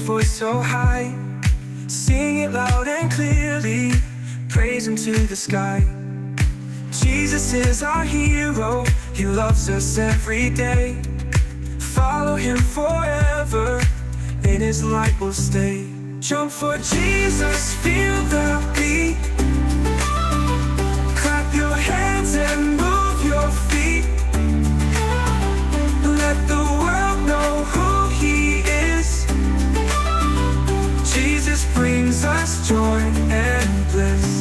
your voice so high, sing it loud and clearly, praise Him to the sky. Jesus is our hero, He loves us every day. Follow Him forever, in His light we'll stay. Jump for Jesus, feel the beat. Clap your hands and move your feet. Let the world know who He is. Jesus brings us joy and bliss.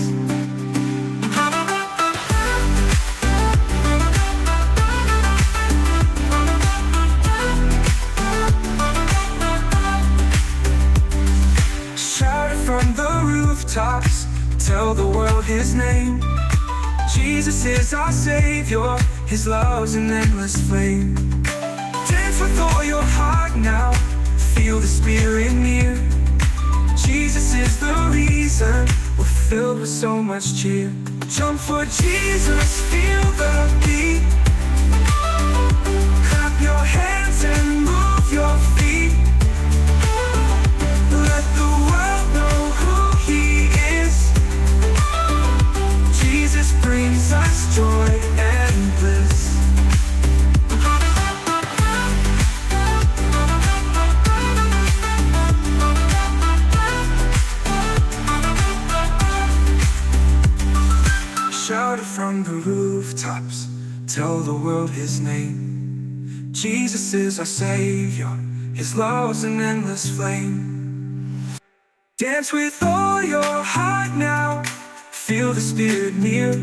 Shout it from the rooftops, tell the world His name. Jesus is our Savior, His love's an endless flame. Dance with all your heart now, feel the Spirit near. Jesus is the reason we're filled with so much cheer. Jump for Jesus, feel the beat. Clap your hands and move your feet. Let the world know who He is. Jesus brings us joy and bliss. Shout it from the rooftops, tell the world His name. Jesus is our Savior, His love's an endless flame. Dance with all your heart now, feel the Spirit near.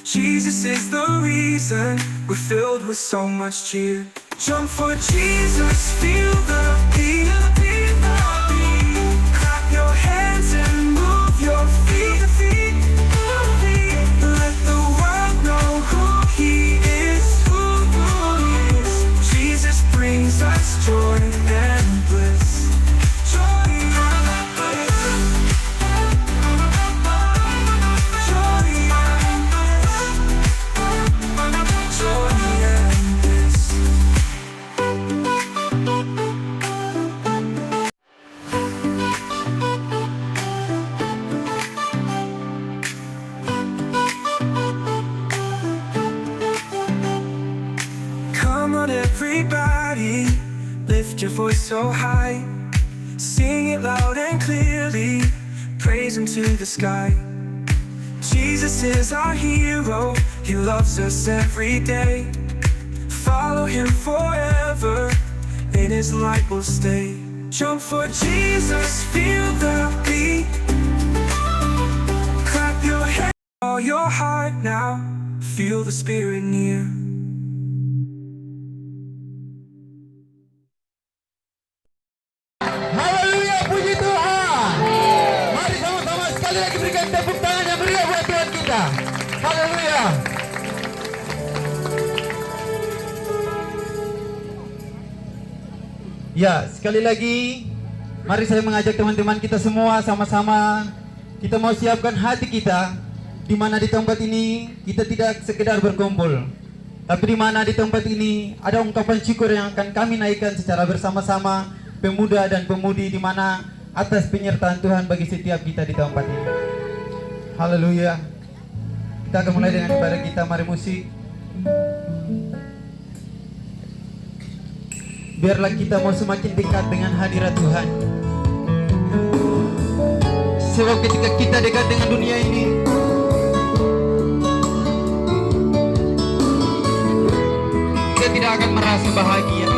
Jesus is the reason we're filled with so much cheer. Jump for Jesus, feel the beat. Clap your hands and move your feet. Let the world know who He is. Jesus brings us joy and bliss. Joy and bliss. Joy and bliss. Joy and bliss. Come on everybody, lift your voice so high, sing it loud and clearly, praise Him to the sky. Jesus is our hero, He loves us every day. Follow Him forever, in His light we'll stay. Jump for Jesus, feel the beat. Clap your hands, all your heart now, feel the Spirit near. Haleluya, puji Tuhan. Mari sama-sama sekali lagi berikan tepuk tangan yang meriah buat Tuhan kita. Haleluya. Ya, sekali lagi mari saya mengajak teman-teman kita semua sama-sama kita mau siapkan hati kita, di mana di tempat ini kita tidak sekedar berkumpul, tapi di mana di tempat ini ada ungkapan syukur yang akan kami naikkan secara bersama-sama, pemuda dan pemudi, di mana atas penyertaan Tuhan bagi setiap kita di tempat ini. Haleluya. Kita akan mulai dengan ibadah kita, mari musik. Biarlah kita mau semakin dekat dengan hadirat Tuhan. Sebab ketika kita dekat dengan dunia ini, kita tidak akan merasa bahagia.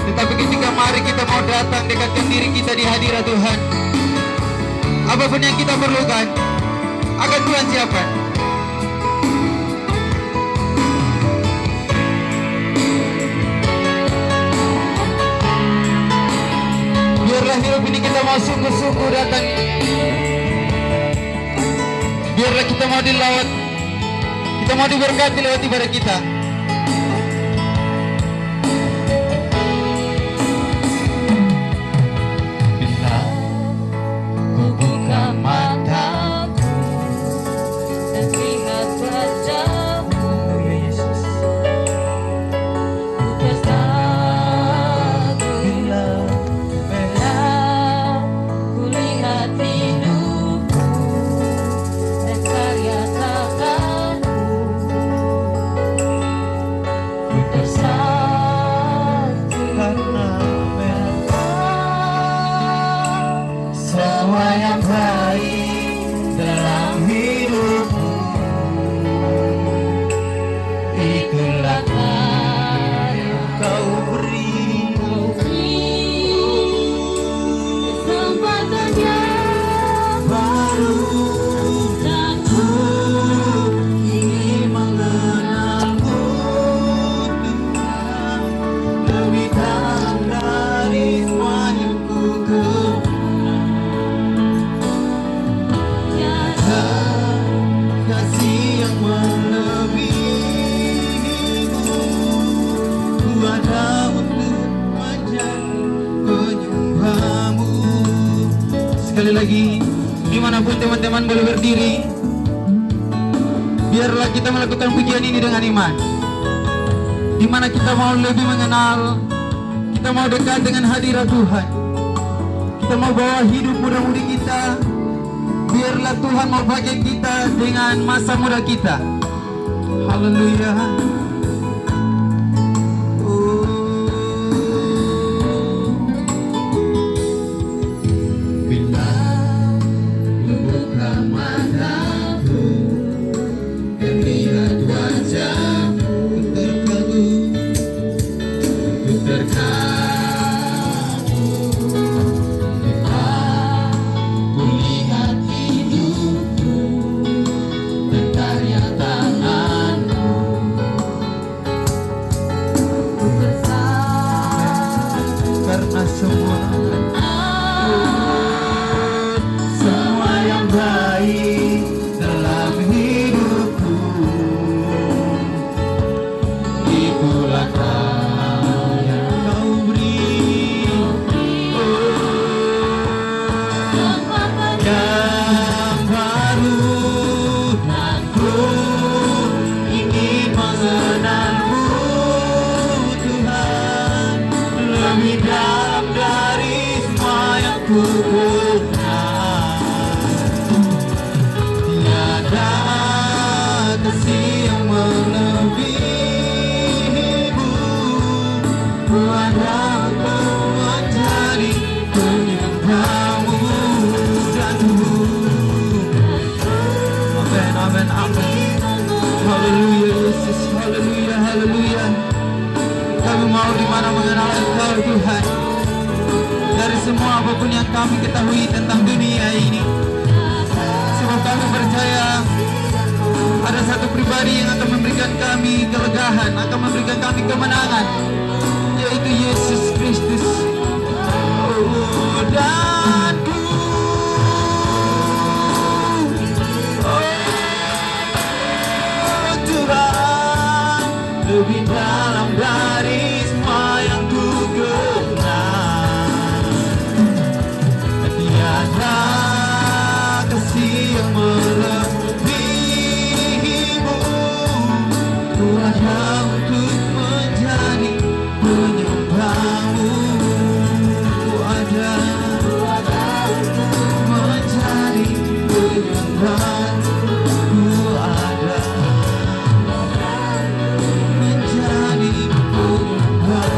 Tetapi ketika mari kita mau datang dekatkan diri kita di hadirat Tuhan, apapun yang kita perlukan akan Tuhan siapkan. Biarlah hidup ini kita mau sungguh-sungguh datang. Biarlah kita mau dilawat, kita mau diberkati lewat ibadah kita. Bila ku buka mataku dan lihat wajahmu, Yesus, ku pasti semua yang baik dalam hidupku. Itulah yang kau beri. Kesempatan yang baru dan ku Ingin mengenalmu Tuhan, lebih dalam dari semua yang ku kenal. tiada Kasih yang melebihimu, ku ada untuk menjadi penyembahmu. Sekali lagi, dimanapun teman-teman boleh berdiri, biarlah kita melakukan pujian ini dengan iman, di mana kita mau lebih mengenal, kita mau dekat dengan hadirat Tuhan, kita mau bawa hidup muda-mudi kita. Biarlah Tuhan mau pakai kita dengan masa muda kita. Haleluya. Bila membuka mataku dan lihat wajahmu, terkagum, ku terkagum. Ku lihat hidupku dan karya tanganmu. ku bersatu Karena semua yang baik dalam hidupku, itulah kau yang kau beri. kesempatan Yang baru aku ingin mengenalmu Tuhan, lebih dalam dari semua yang ku kenal. Tiada kasih yang melebihimu, ku ada untuk menjadi penyembahmu dan ku. Amin, amin, amin. Haleluya Yesus, haleluya, haleluya. Kami mau di mana mengenal Engkau Tuhan, dari semua apapun yang kami ketahui tentang dunia ini. Sebab kami percaya ada satu pribadi yang akan memberikan kami kelegahan, akan memberikan kami kemenangan, yaitu Yesus Kristus. Oh, dan ku, oh Tuhan, lebih dalam dari semua yang ku kenal. Tiada kasih yang melebihimu, ku ada untuk menjadi penyembahmu. Ku ada untuk menjadi penyembahmu. Ku ada menjadi penyembahmu.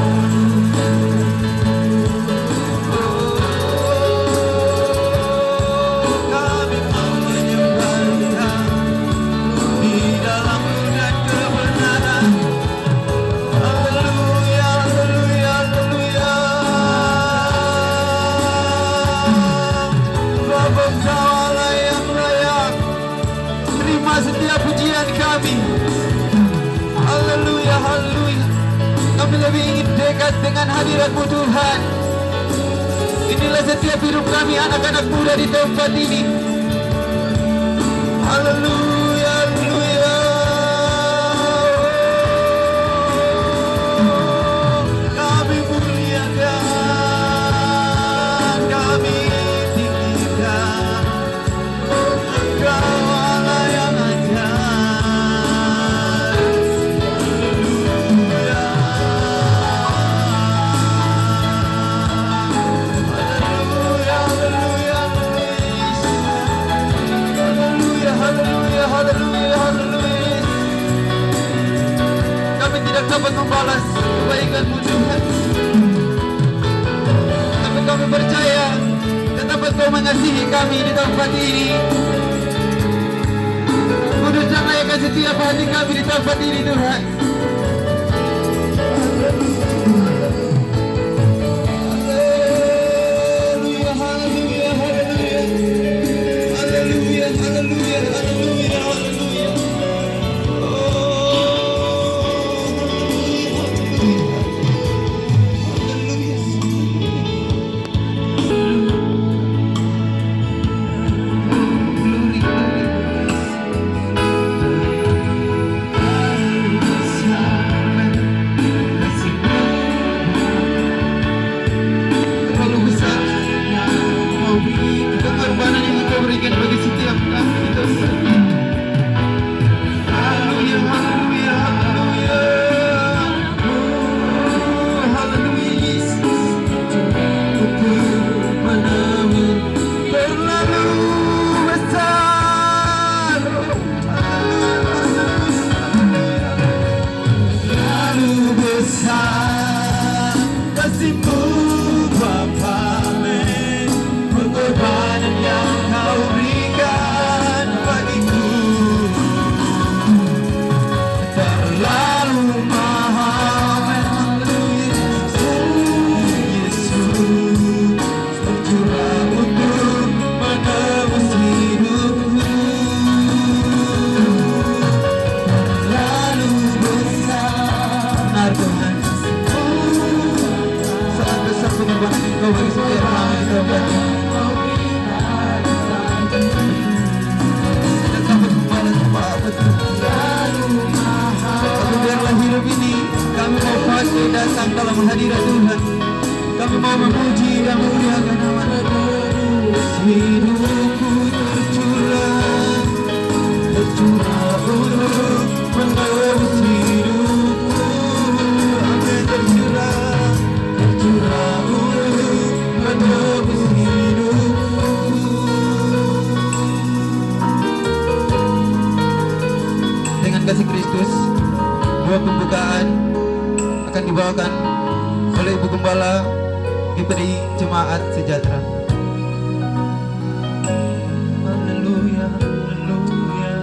Kami mau menyembah Engkau di dalam dan kebenaran. Haleluya, haleluya, haleluya. Bapa Engkau Allah yang layak, terima setiap pujian kami. Haleluya, haleluya. Kami lebih ingin dekat dengan hadirat-Mu Tuhan. Inilah setiap hidup kami anak-anak muda di tempat ini. Haleluya, haleluya. Kami muliakan, kami tinggikan Engkau Allah yang ajaib. Haleluya. Haleluya, haleluya, haleluya, haleluya, haleluya, haleluya. Kami tidak dapat membalas kebaikan-Mu Tuhan, tapi kami percaya tetap Engkau Engkau mengasihi kami di tempat ini. Kuduskanlah ya setiap hati kami di tempat ini Tuhan. Haleluya, haleluya, haleluya. Haleluya, haleluya, haleluya, haleluya. Terlalu besar Kau beri pengorbanan yang Kau berikan bagi setiap kami di tempat ini. Haleluya, haleluya, haleluya. Oh, haleluya Yesus. Pengorbananmu terlalu besar. Terlalu besar kasih-Mu Bapa. Pengorbanan yang Kau berikan bagiku terlalu mahal. Yesus tercurah untuk menebus hidupku. Terlalu besar. Benar Tuhan, sangat besar pengorbanan Engkau bagi setiap kami di tempat ini. Tidak dapat membalas apa-apa Tuhan. Tapi biarlah hidup ini kami mau pakai datang dalam hadirat Tuhan. Kami mau memuji dan memuliakan nama-Mu. Hidupku tercurah untuk menebus hidupku. Amin. Tercurah untuk menebus hidupku. Dengan kasih Kristus, doa pembukaan akan dibawakan oleh Ibu Gembala GPDI Jemaat Sejahtera. Haleluya, haleluya.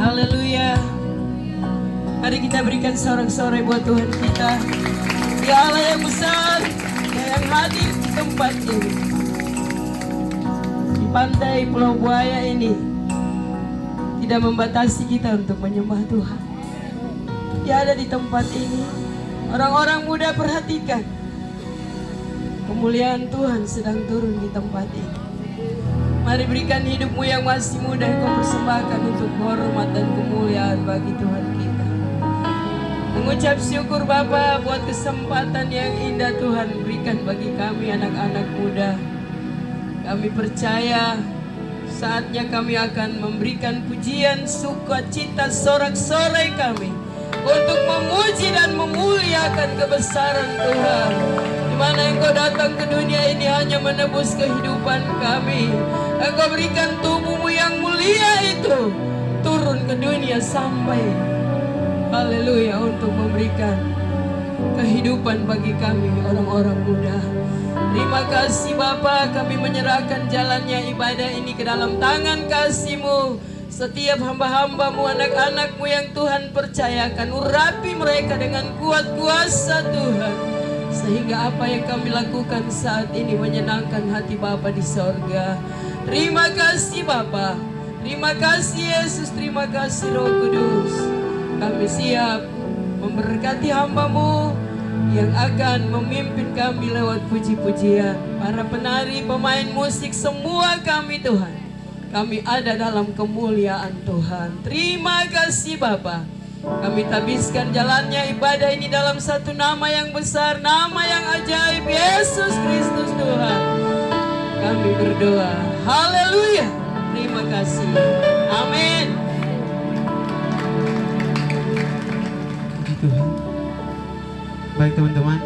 Haleluya. Mari kita berikan sorak-sorai buat Tuhan kita. Dia Allah yang besar, Dia yang hadir di tempat ini. Di pantai Pulau Buaya ini tidak membatasi kita untuk menyembah Tuhan. Dia ada di tempat ini. Orang-orang muda perhatikan. Kemuliaan Tuhan sedang turun di tempat ini. Mari berikan hidupmu yang masih muda Kau persembahkan untuk hormat dan kemuliaan bagi Tuhan kita. Mengucap syukur Bapa buat kesempatan yang indah Tuhan berikan bagi kami anak-anak muda. Kami percaya saatnya kami akan memberikan pujian, sukacita, sorak-sorai kami untuk memuji dan memuliakan kebesaran Tuhan. Di mana Engkau datang ke dunia ini hanya menebus kehidupan kami. Engkau berikan tubuhmu yang mulia itu turun ke dunia sampai haleluya untuk memberikan kehidupan bagi kami orang-orang muda. Terima kasih Bapa, kami menyerahkan jalannya ibadah ini ke dalam tangan kasih-Mu. Setiap hamba-hamba-Mu, anak-anak-Mu yang Tuhan percayakan, urapi mereka dengan kuat kuasa Tuhan. Sehingga apa yang kami lakukan saat ini menyenangkan hati Bapa di sorga. Terima kasih Bapa, terima kasih Yesus, terima kasih Roh Kudus. Kami siap memberkati hamba-Mu yang akan memimpin kami lewat puji-pujian. Para penari, pemain musik, semua kami Tuhan, kami ada dalam kemuliaan Tuhan. Terima kasih Bapa. Kami tabiskan jalannya ibadah ini dalam satu nama yang besar, nama yang ajaib, Yesus Kristus Tuhan. Kami berdoa, haleluya. Terima kasih, amin. Puji Tuhan. Baik teman-teman,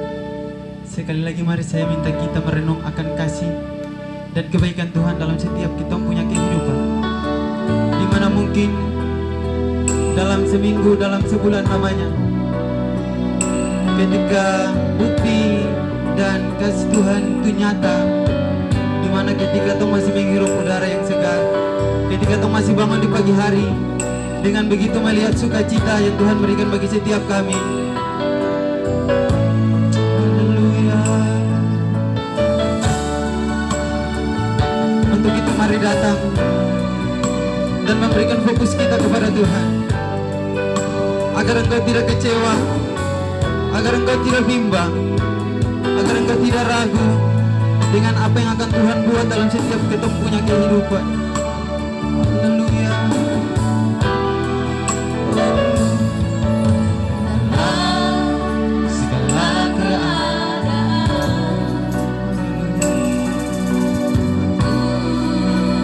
sekali lagi mari saya minta kita merenung akan kasih dan kebaikan Tuhan dalam setiap kita punya kehidupan. Dimana mungkin dalam seminggu, dalam sebulan lamanya, ketika bukti dan kasih Tuhan itu nyata, dimana ketika Tuhan masih menghirup udara yang segar, ketika Tuhan masih bangun di pagi hari, dengan begitu melihat sukacita yang Tuhan berikan bagi setiap kami. Haleluya. Untuk itu mari datang dan memberikan fokus kita kepada Tuhan, agar engkau tidak kecewa, agar engkau tidak bimbang, agar engkau tidak ragu dengan apa yang akan Tuhan buat dalam setiap kita punya kehidupan. Haleluya. Segala keadaan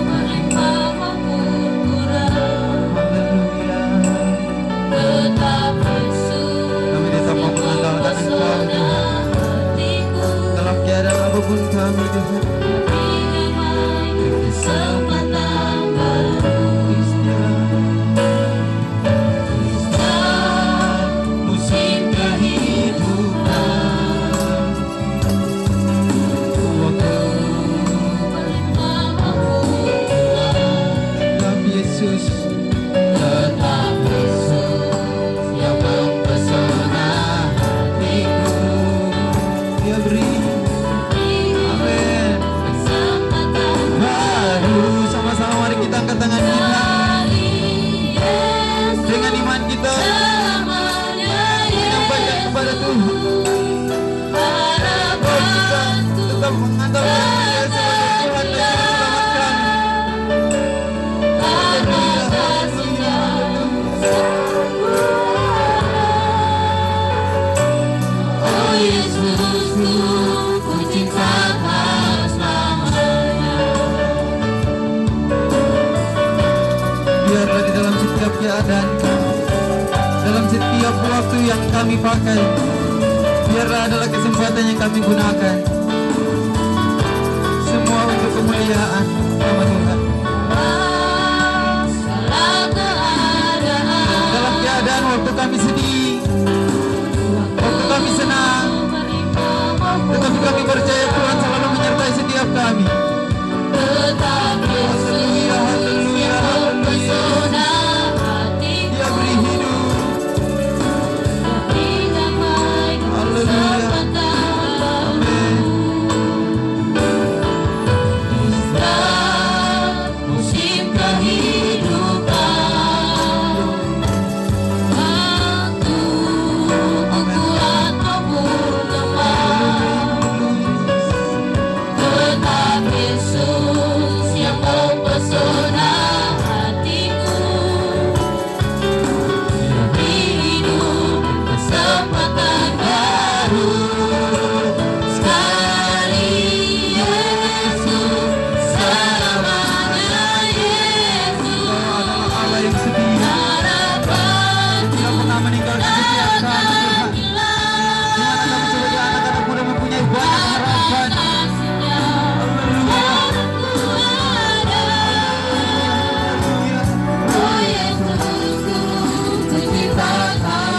melimpah maupun kurang, Haleluya. tetap Yesus Kami tetap mau mengandalkan Engkau, Tuhan. hatiku. Dalam keadaan apapun kami, Tuhan. Kesempatan baru musim kehidupan, melimpah maupun Tetap Yesus, tetap Yesus yang mempesona hatiku. Dia beri. Amin. Kesempatan Baru sama-sama mari kita angkat tangan kita dari Yesus dengan iman kita selamanya. menyampaikan kepada Tuhan. Harapan Tetap mengandalkan Dia sebagai Tuhan dan Juru Selamat kami. karena kasih-Nya sempurna. Oh Yesusku, ku cinta Kau selamanya. Biarlah di dalam setiap keadaan kami, dalam setiap waktu yang kami pakai, biarlah adalah kesempatan yang kami gunakan, semua untuk kemuliaan nama Tuhan. Segala keadaan Dalam keadaan waktu kami sedih, waktu kami senang, melimpah maupun tetapi kami percaya Tuhan selalu menyertai setiap kami. tetap Yesus Haleluya, haleluya, yang haleluya. mempesona hatiku. Dia beri hidup. Beri damai Haleluya. kesempatan Amin. setiap musim kehidupan, waktu kuat maupun lemah, tetap Yesus yang mempesona hatiku. Beri hidup kesempatan baru sekali, Yesus selamanya. Yesus Allah yang setia, harapan tidak pernah meninggalkan setiap kami, Tuhan. Di mana kami sebagai anak-anak muda mempunyai banyak harapan. kasih-Nya Haleluya. Haleluya. Oh Yesusku, ku cinta Kau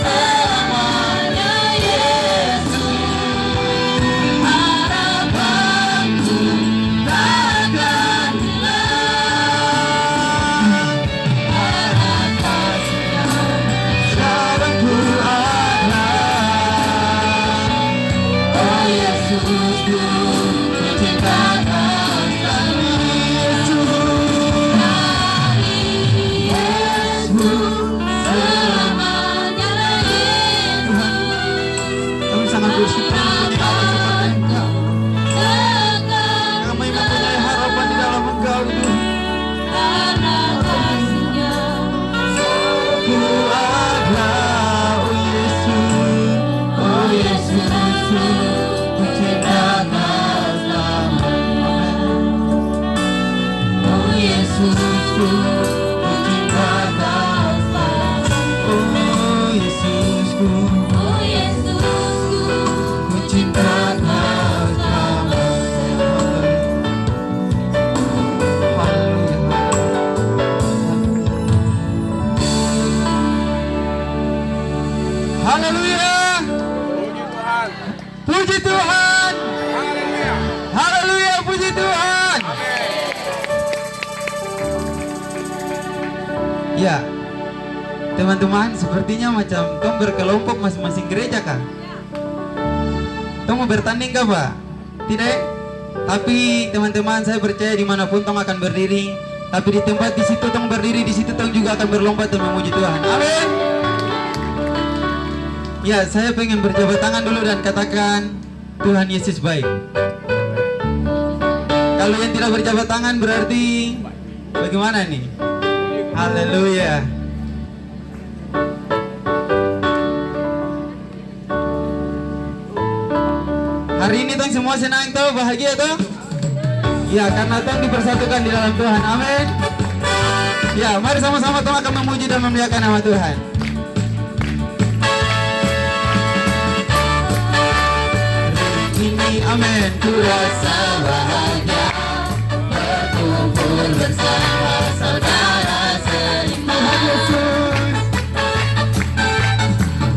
selamanya. Yesus harapanku takkan hilang, karena kasih-Nya Sekarang ku ada. oh Yesusku, ku cinta Kau sekali, Yesus selamanya. Yesus Kami sangat bersyukur mempunyai Allah seperti Engkau. takkan Kami mempunyai harapan di dalam Engkau, Tuhan. karena kasih-Nya Ku ada, oh Yesus, oh Yesus, ku cinta Kau Haleluya. Puji Tuhan. Haleluya, puji Tuhan. Ya, teman-teman, sepertinya macam tong berkelompok masing-masing gereja kah? Tong mau bertanding kah, Pak? Tidak. Tapi teman-teman, saya percaya dimanapun tong akan berdiri, tapi di tempat di situ tong berdiri, di situ tong juga akan berlomba dan memuji Tuhan. Amin. Ya, saya pengen berjabat tangan dulu dan katakan Tuhan Yesus baik. Kalau yang tidak berjabat tangan berarti bagaimana nih? Haleluya. Hari ini tong semua senang toh, bahagia toh? Ya, karena tong dipersatukan di dalam Tuhan. Amin. Ya, mari sama-sama tong akan memuji dan memuliakan nama Tuhan. Ini amin. Ku rasa bahagia berkumpul bersama saudara seiman.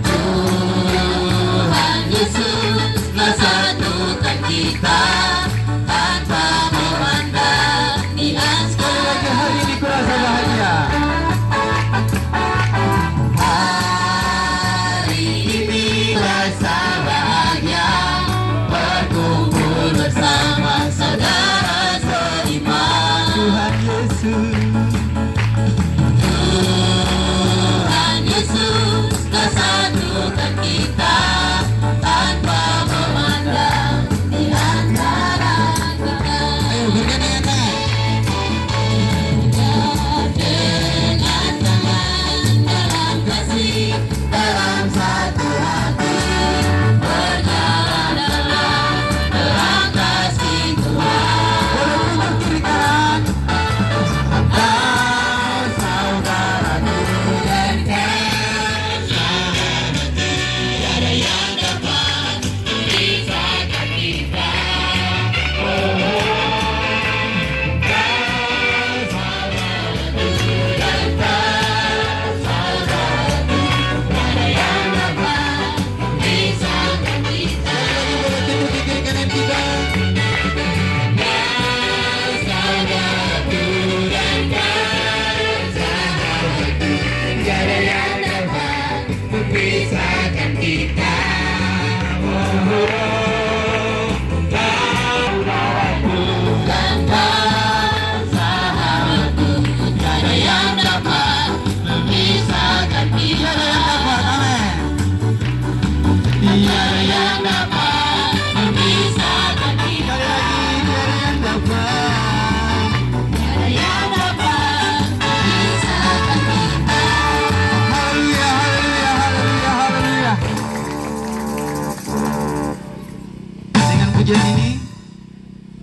Tuhan Yesus telah satukan kita tanpa memandang niat. Sekali lagi, hari ini ku rasa bahagia. Hari ini rasa bahagia berkumpul bersama saudara seiman. Tuhan Yesus. Tuhan Yesus telah satukan kita tanpa memandang di antara kita. Ayo bergandengan dengan tangan dalam kasih, dalam satu hati, berjalan dalam terang kasih Tuhan. Boleh tunjuk kiri kanan. Kau saudaraku dan tiada yang dapat memisahkan kita.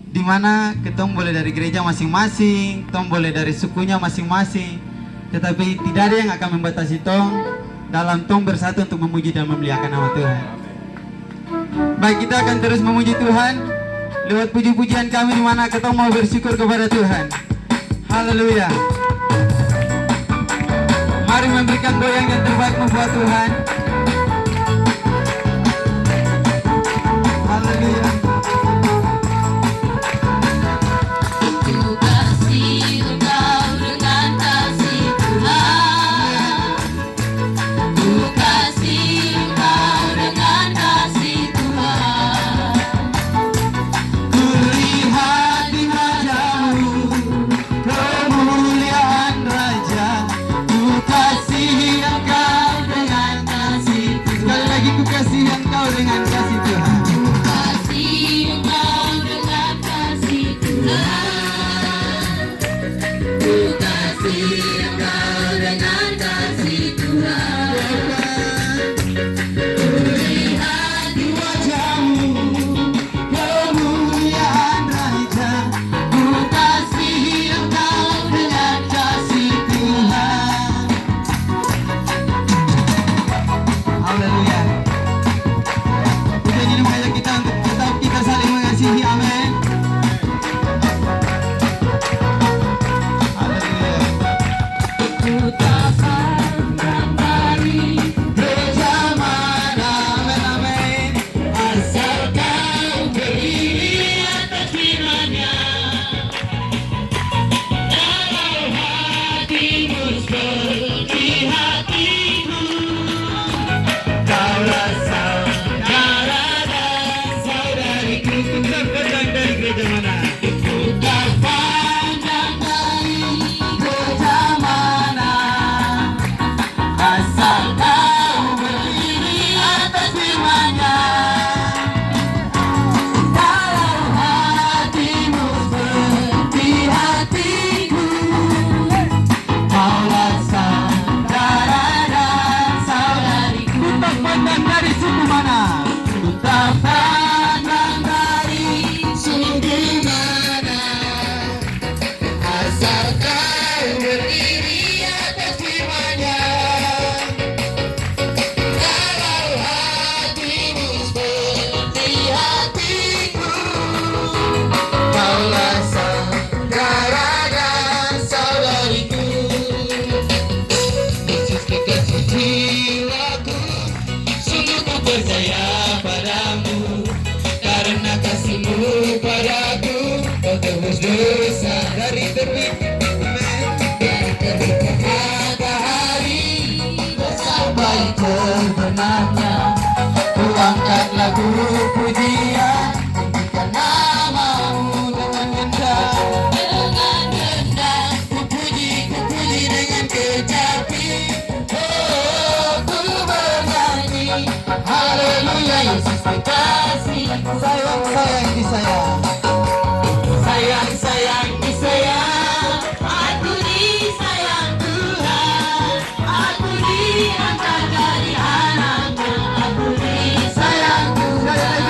Dimana ketong boleh dari gereja masing-masing, tong boleh dari sukunya masing-masing, tetapi tidak ada yang akan membatasi tong dalam tong bersatu untuk memuji dan memuliakan nama Tuhan. Baik, kita akan terus memuji Tuhan lewat puji-pujian kami, dimana ketong mau bersyukur kepada Tuhan. Haleluya. Mari memberikan goyang yang terbaik buat Tuhan. Haleluya. Haleluya. Pujian ini percaya padamu, karena kasih-Mu padaku, Kau tebus dosa dari terbit matahari sampai terbenamnya. Ku angkat lagu pujian tinggikan nama-Mu dengan gendang. Ku puji dengan kecapi. Oh, ku bernyanyi haleluya, Yesus kekasih. Sayang disayang, sayang disayang. Aku disayang Tuhan, aku diangkat dari anaknya, aku disayang Tuhan, Sayang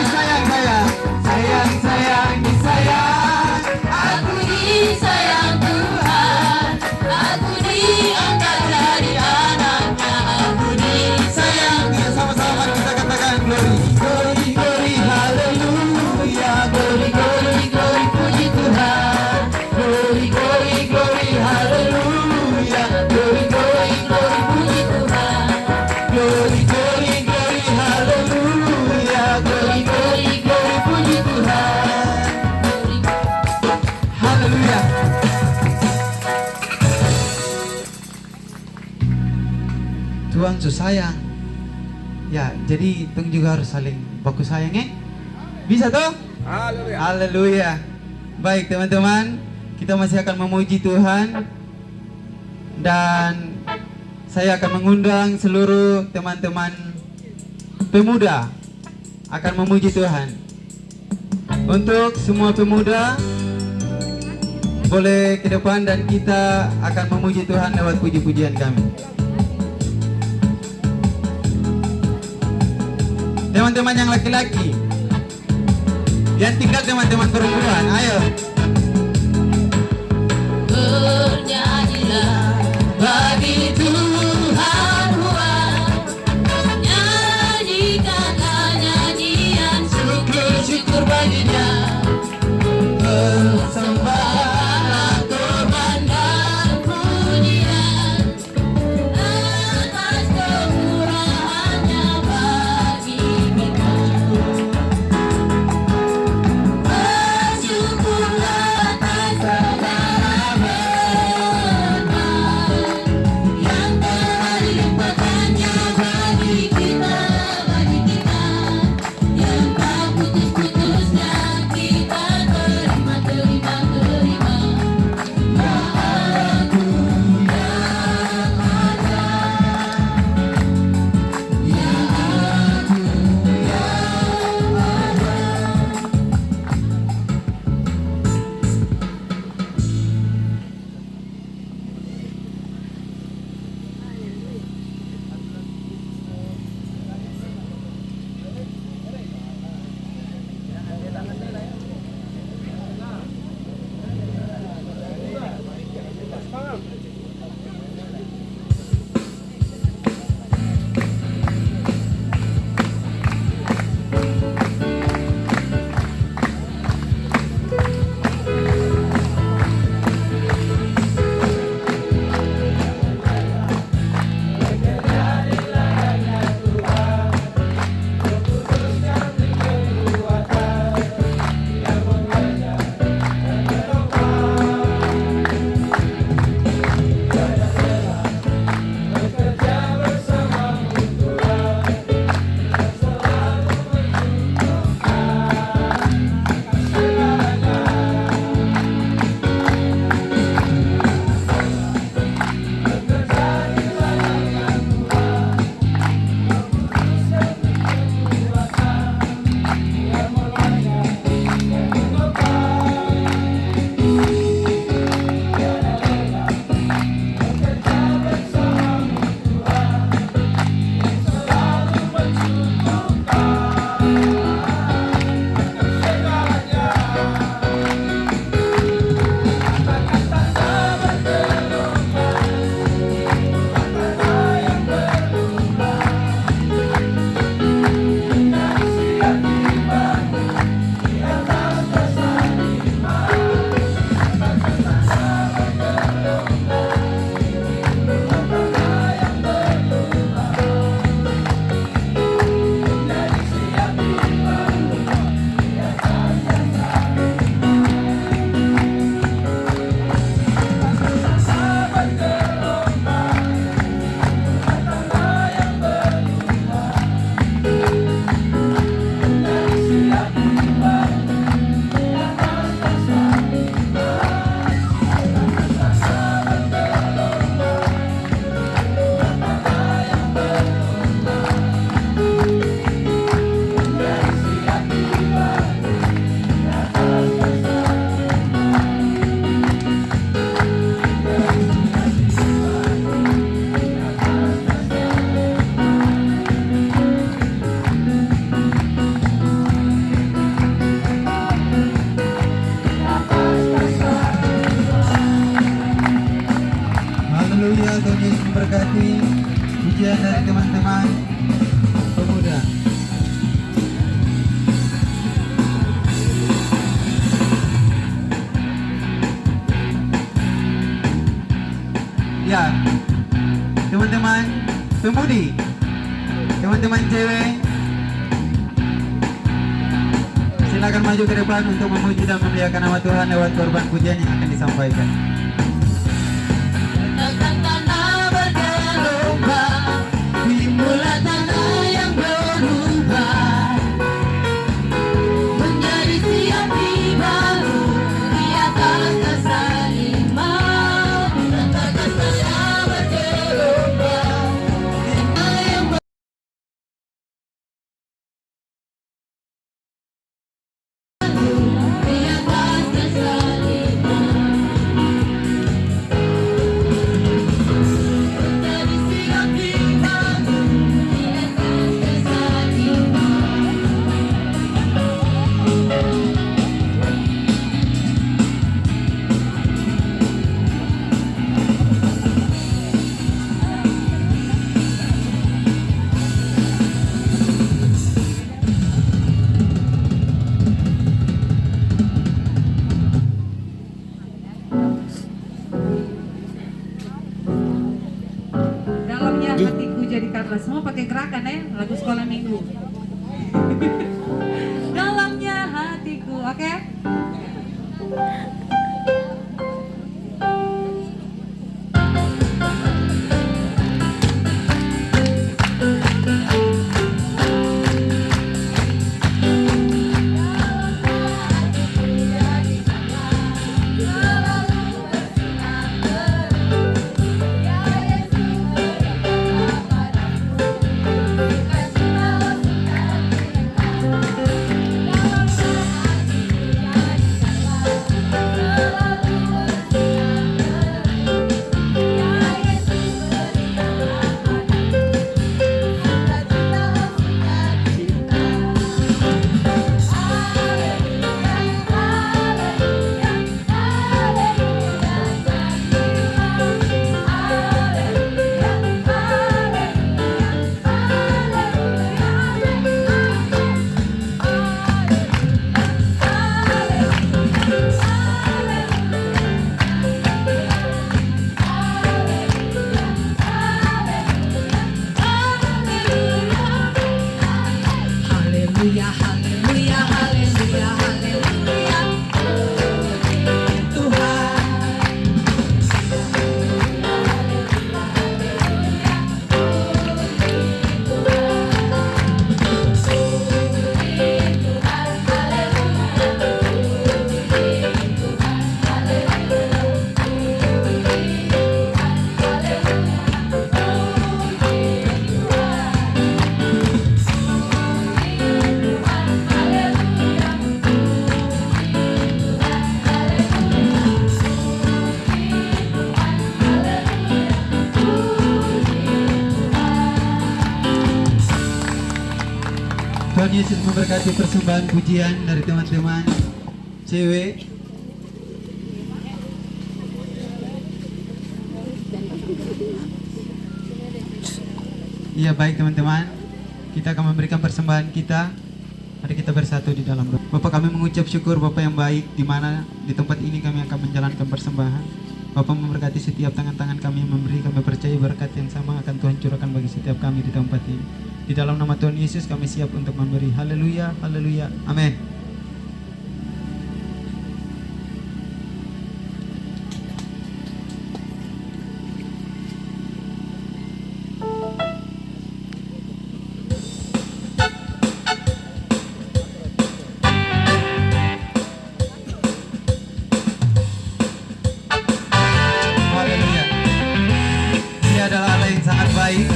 disayang. aku disayang Tuhan, aku diangkat dari anaknya, aku disayang. Sama-sama kita katakan glory, glory, glory, haleluya. Glory, glory, glory, puji Tuhan. Glory, glory, glory, haleluya. Glory, glory, glory, puji Tuhan. Glory, glory, glory, haleluya. Glory, glory, glory, puji Tuhan. Haleluya. Tuhan su sayang. Ya, jadi tung juga harus saling baku sayang ya. Bisa toh? Haleluya. Haleluya. Baik teman-teman, kita masih akan memuji Tuhan. Dan saya akan mengundang seluruh teman-teman pemuda akan memuji Tuhan. Untuk semua pemuda boleh ke depan dan kita akan memuji Tuhan lewat puji-pujian kami. Teman-teman yang laki-laki, yang tinggal teman-teman perempuan, ayo. Bernyanyilah bagi Tuhan Tuhan, nyanyikanlah nyanyian syukur baginya. Persembahkanlah korban dan pujian atas kemurahannya bagi kita. Bersyukurlah atas segala berkat yang Pemudi, teman-teman cewek, silakan maju ke depan untuk memuji dan memuliakan nama Tuhan lewat korban pujian yang akan disampaikan. Tentang tanah bergelombang, timbullah tanah yang berubah menjadi siapi baru di atas dasar iman. Tentang tanah bergelombang, tanah yang baru di atas dasar iman. Menjadi siapi baru di atas dasar iman. Dalamnya hatiku jadikanlah semua pakai gerakan ya lagu sekolah minggu. Dalamnya hatiku, oke? Haleluya, haleluya, haleluya, haleluya. Tuhan. Tuhan Yesus memberkati persembahan pujian dari teman-teman cewek. Iya baik teman-teman, kita akan memberikan persembahan kita. Mari kita bersatu di dalam doa. Bapak, kami mengucap syukur Bapak yang baik, di mana di tempat ini kami akan menjalankan persembahan. Bapak memberkati setiap tangan-tangan kami yang memberi. Kami percaya berkat yang sama akan Tuhan curahkan bagi setiap kami di tempat ini. Di dalam nama Tuhan Yesus kami siap untuk memberi. Haleluya, haleluya, amin. Haleluya. Dia adalah Allah yang sangat baik.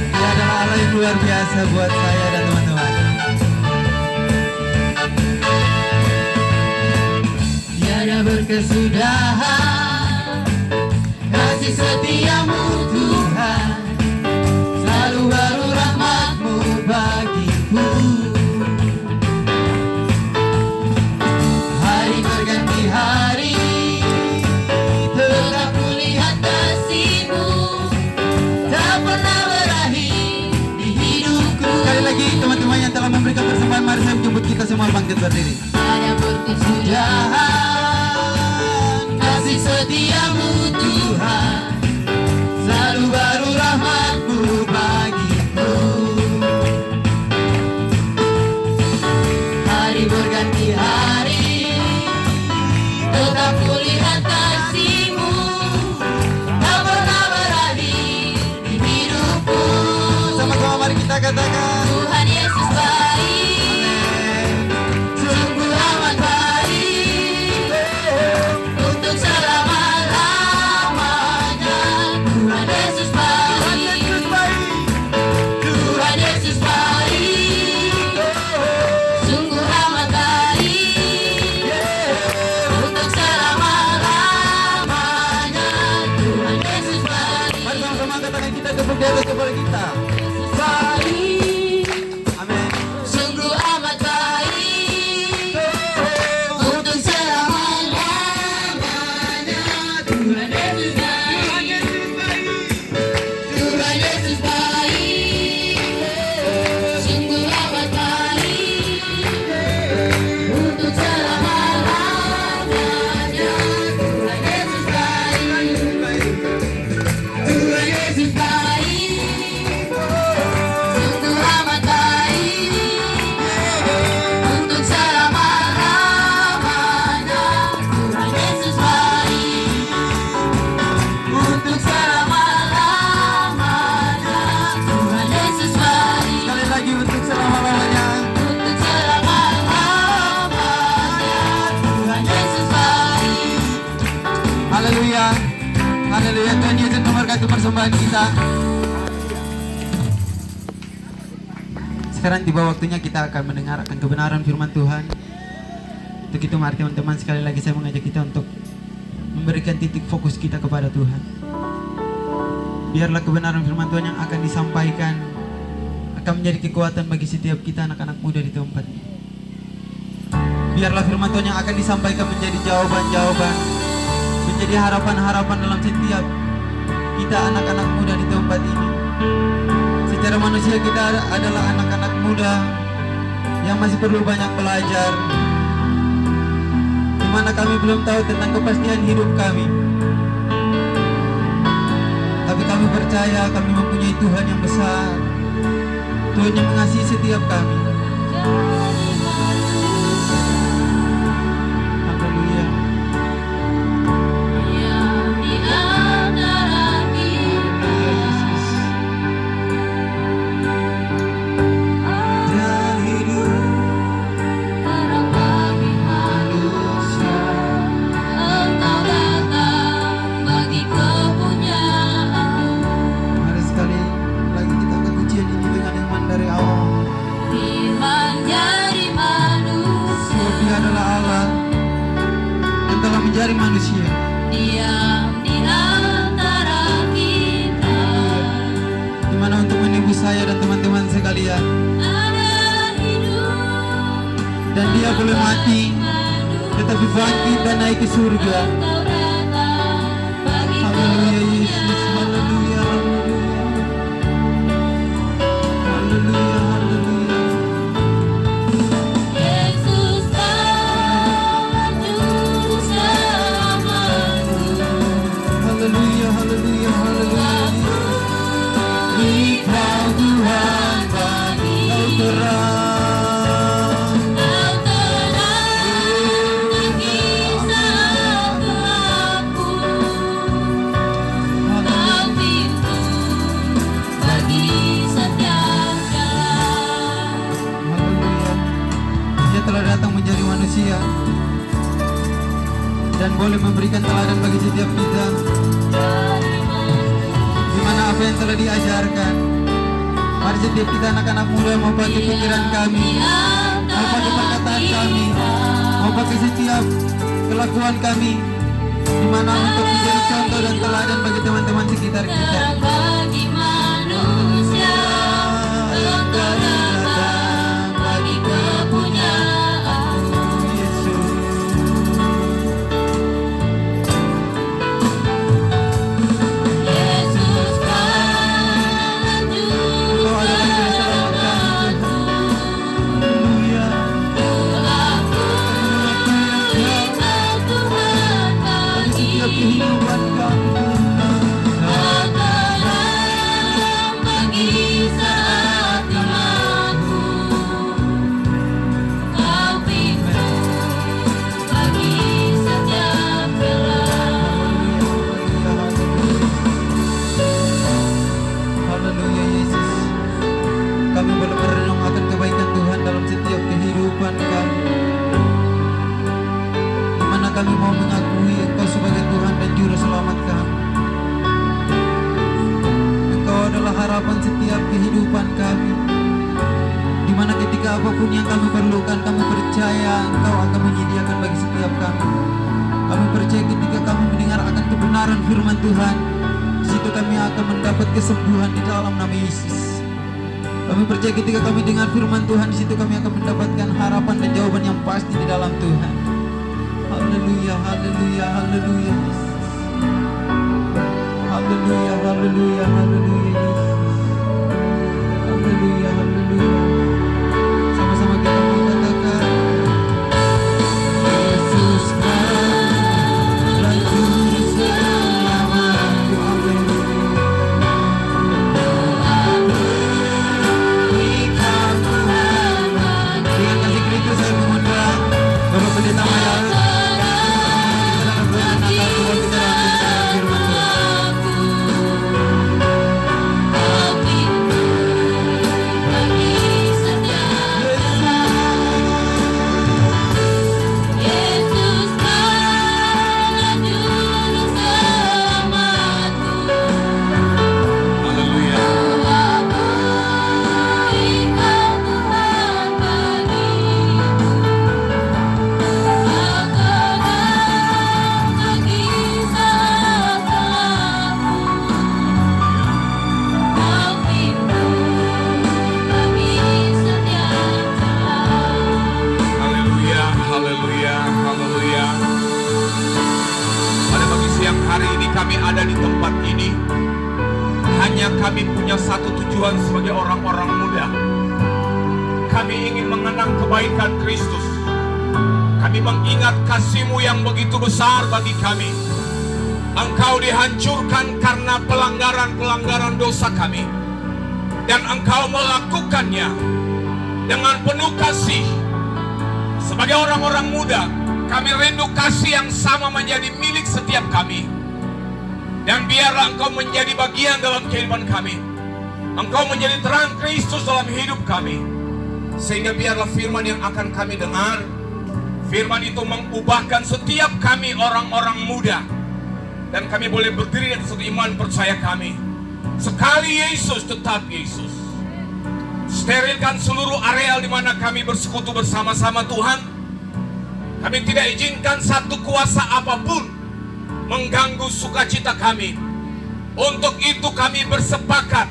Dia adalah Allah yang luar biasa buat saya dan teman-teman. Tiada berkesudahan kasih setiamu Tuhan, selalu baru rahmat-Mu bagiku. Hari berganti hari, tetap kulihat kasih-Mu, tak pernah berakhir di hidupku. Sekali lagi teman-teman yang telah memberikan persembahan, mari saya menjemput kita semua bangkit berdiri. Tiada berkesudahan kasih setiamu Tuhan, selalu baru rahmat-Mu katakan. Tuhan Yesus baik, sungguh amat baik, untuk selama-lamanya. Tuhan Yesus baik, Tuhan Yesus baik, sungguh amat baik, untuk selama-lamanya. Tuhan Yesus baik. Mari sama-sama katakan, kita tepuk di atas kepala kita. Baik, Amin. sungguh amat baik, untuk selama-lamanya. Tuhan Yesus baik, Tuhan Yesus baik, sungguh amat baik, untuk selama-lamanya. Tuhan Yesus baik, Tuhan Yesus baik, sungguh amat baik, untuk selama-lamanya. Tuhan Yesus baik, untuk selama-lamanya. Tuhan Yesus baik, Sekali lagi untuk selama-lamanya. untuk selama-lamanya. Tuhan Yesus baik. Haleluya. Haleluya. Tuhan Yesus memberkati persembahan kita. Sekarang tiba waktunya kita akan mendengarkan kebenaran firman Tuhan. Untuk itu mari teman-teman, sekali lagi saya mengajak kita untuk memberikan titik fokus kita kepada Tuhan. Biarlah kebenaran firman Tuhan yang akan disampaikan akan menjadi kekuatan bagi setiap kita anak-anak muda di tempat ini. Biarlah firman Tuhan yang akan disampaikan menjadi jawaban-jawaban, menjadi harapan-harapan dalam setiap kita anak-anak muda di tempat ini. Secara manusia kita adalah anak-anak muda yang masih perlu banyak belajar, di mana kami belum tahu tentang kepastian hidup kami. Tapi kami percaya kami mempunyai Tuhan yang besar, Tuhan yang mengasihi setiap kami. Haleluya. Yang di antara kita Dan hidup terang bagi manusia, Engkau datang bagi kepunyaan. Mari sekali lagi kita akan ujian ini dengan iman dari awal. Firman jadi manusia, Sebab Dia adalah Allah yang telah menjadi manusia. diam di antara kita. Di mana untuk menebus saya dan teman-teman sekalian. Ada hidup, Dan Dia boleh mati, tetapi bangkit dan naik ke surga. Engkau datang bagi Haleluya Yesus, kepunyaan. haleluya, haleluya, haleluya. Yesus Kau juru selamatku, Haleluya, haleluya, haleluya. Engkau Tuhan bagi, Kau terang, Kau tenangkan kisah gelapku, Kau pintu bagi setiap jalan. haleluya. Dia telah datang menjadi manusia dan boleh memberikan teladan bagi setiap kita, di mana apa yang telah diajarkan. Mari setiap kita anak-anak muda mau pakai pikiran kami, mau pakai perkataan kami, mau pakai setiap kelakuan kami, di mana untuk menjadi contoh dan teladan bagi teman-teman sekitar kita. Terang bagi manusia, Engkau datang bagi kepunyaan. Yesus. Yesus Kau juru Engkau adalah yang selamatkan Tuhan. Haleluya. aku, Engkau Tuhan Bagi bagi, setiap kehidupan kami. Kau telah kami boleh merenung akan kebaikan Tuhan dalam setiap kehidupan kami. Di mana kami mau mengakui Engkau sebagai Tuhan dan Juru Selamat kami. Engkau adalah harapan setiap kehidupan kami. Di mana ketika apapun yang kami perlukan, kami percaya Engkau akan menyediakan bagi setiap kami. Kami percaya ketika kami mendengar akan kebenaran firman Tuhan, di situ kami akan mendapat kesembuhan di dalam nama Yesus. Kami percaya ketika kami dengar firman Tuhan, di situ kami akan mendapatkan harapan dan jawaban yang pasti di dalam Tuhan. Haleluya, haleluya, haleluya. Haleluya, haleluya, haleluya. Haleluya, haleluya. Sama-sama kita mengatakan, Yesus adalah Juru Selamatku. Dengan kasih Kristus saya mengundang Bapak Pendeta Maya. Kami ada di tempat ini hanya kami punya satu tujuan sebagai orang-orang muda. Kami ingin mengenang kebaikan Kristus. Kami mengingat kasih-Mu yang begitu besar bagi kami. Engkau dihancurkan karena pelanggaran-pelanggaran dosa kami, dan Engkau melakukannya dengan penuh kasih. Sebagai orang-orang muda, kami rindu kasih yang sama menjadi milik setiap kami. Dan biarlah Engkau menjadi bagian dalam kehidupan kami. Engkau menjadi terang Kristus dalam hidup kami. Sehingga biarlah firman yang akan kami dengar, firman itu mengubahkan setiap kami orang-orang muda. Dan kami boleh berdiri atas satu iman percaya kami. Sekali Yesus, tetap Yesus. Sterilkan seluruh areal di mana kami bersekutu bersama-sama Tuhan. Kami tidak izinkan satu kuasa apapun mengganggu sukacita kami. Untuk itu kami bersepakat,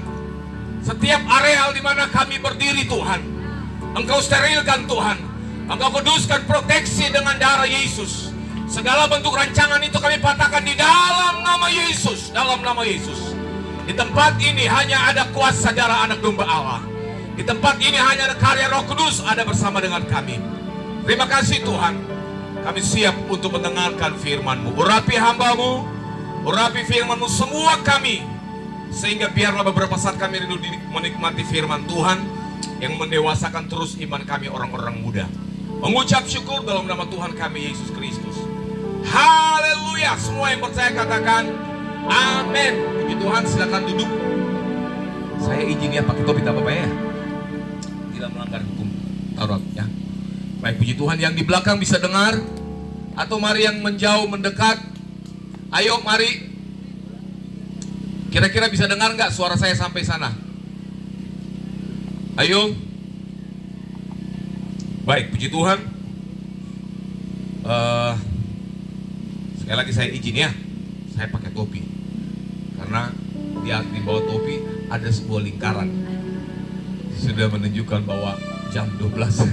setiap areal di mana kami berdiri Tuhan, Engkau sterilkan Tuhan. Engkau kuduskan, proteksi dengan darah Yesus. Segala bentuk rancangan itu kami patahkan di dalam nama Yesus. Dalam nama Yesus. Di tempat ini hanya ada kuasa darah anak domba Allah. Di tempat ini hanya ada karya Roh Kudus ada bersama dengan kami. Terima kasih Tuhan. Kami siap untuk mendengarkan firman-Mu. Urapi hamba-Mu, urapi firman-Mu semua kami. Sehingga biarlah beberapa saat kami rindu menikmati firman Tuhan yang mendewasakan terus iman kami orang-orang muda. Mengucap syukur dalam nama Tuhan kami Yesus Kristus. Haleluya. Semua yang percaya katakan amin. Puji Tuhan, silakan duduk. Saya izin ya pakai topi tak apa-apa ya. Tidak melanggar hukum Taurat ya. Baik, puji Tuhan. Yang di belakang bisa dengar, atau mari yang menjauh mendekat. Ayo mari. Kira-kira bisa dengar nggak suara saya sampai sana? Ayo. Baik, puji Tuhan. Sekali lagi saya izin ya, saya pakai topi karena di bawah topi ada sebuah lingkaran. Sudah menunjukkan bahwa jam 12.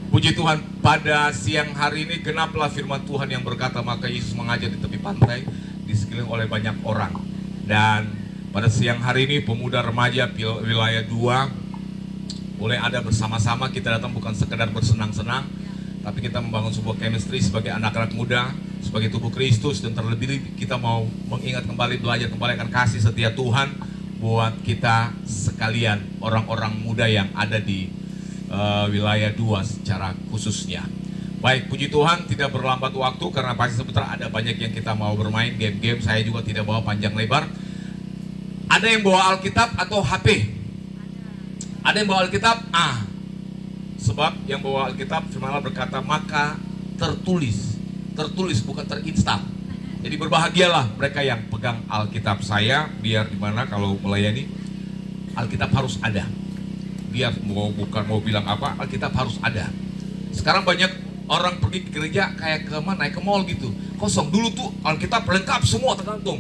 Puji Tuhan, pada siang hari ini genaplah firman Tuhan yang berkata, maka Yesus mengajar di tepi pantai di sekeliling oleh banyak orang. Dan pada siang hari ini pemuda remaja wilayah 2 mulai ada bersama-sama. Kita datang bukan sekedar bersenang-senang, tapi kita membangun sebuah chemistry sebagai anak-anak muda, sebagai tubuh Kristus. Dan terlebih kita mau mengingat kembali, belajar kembali akan kasih setia Tuhan buat kita sekalian, orang-orang muda yang ada di wilayah 2 secara khususnya. Baik, puji Tuhan, tidak berlambat waktu karena pasti sebentar ada banyak yang kita mau bermain game-game. Saya juga tidak bawa panjang lebar. Ada yang bawa Alkitab atau HP? Ada yang bawa Alkitab? Sebab yang bawa Alkitab firman Allah berkata, maka tertulis. Tertulis bukan terinstal. Jadi berbahagialah mereka yang pegang Alkitab saya, biar dimana kalau melayani Alkitab harus ada. Biar mau bilang apa, Alkitab harus ada. Sekarang banyak orang pergi ke gereja kayak ke mana, ke mall gitu. Kosong. Dulu tuh Alkitab lengkap semua tergantung.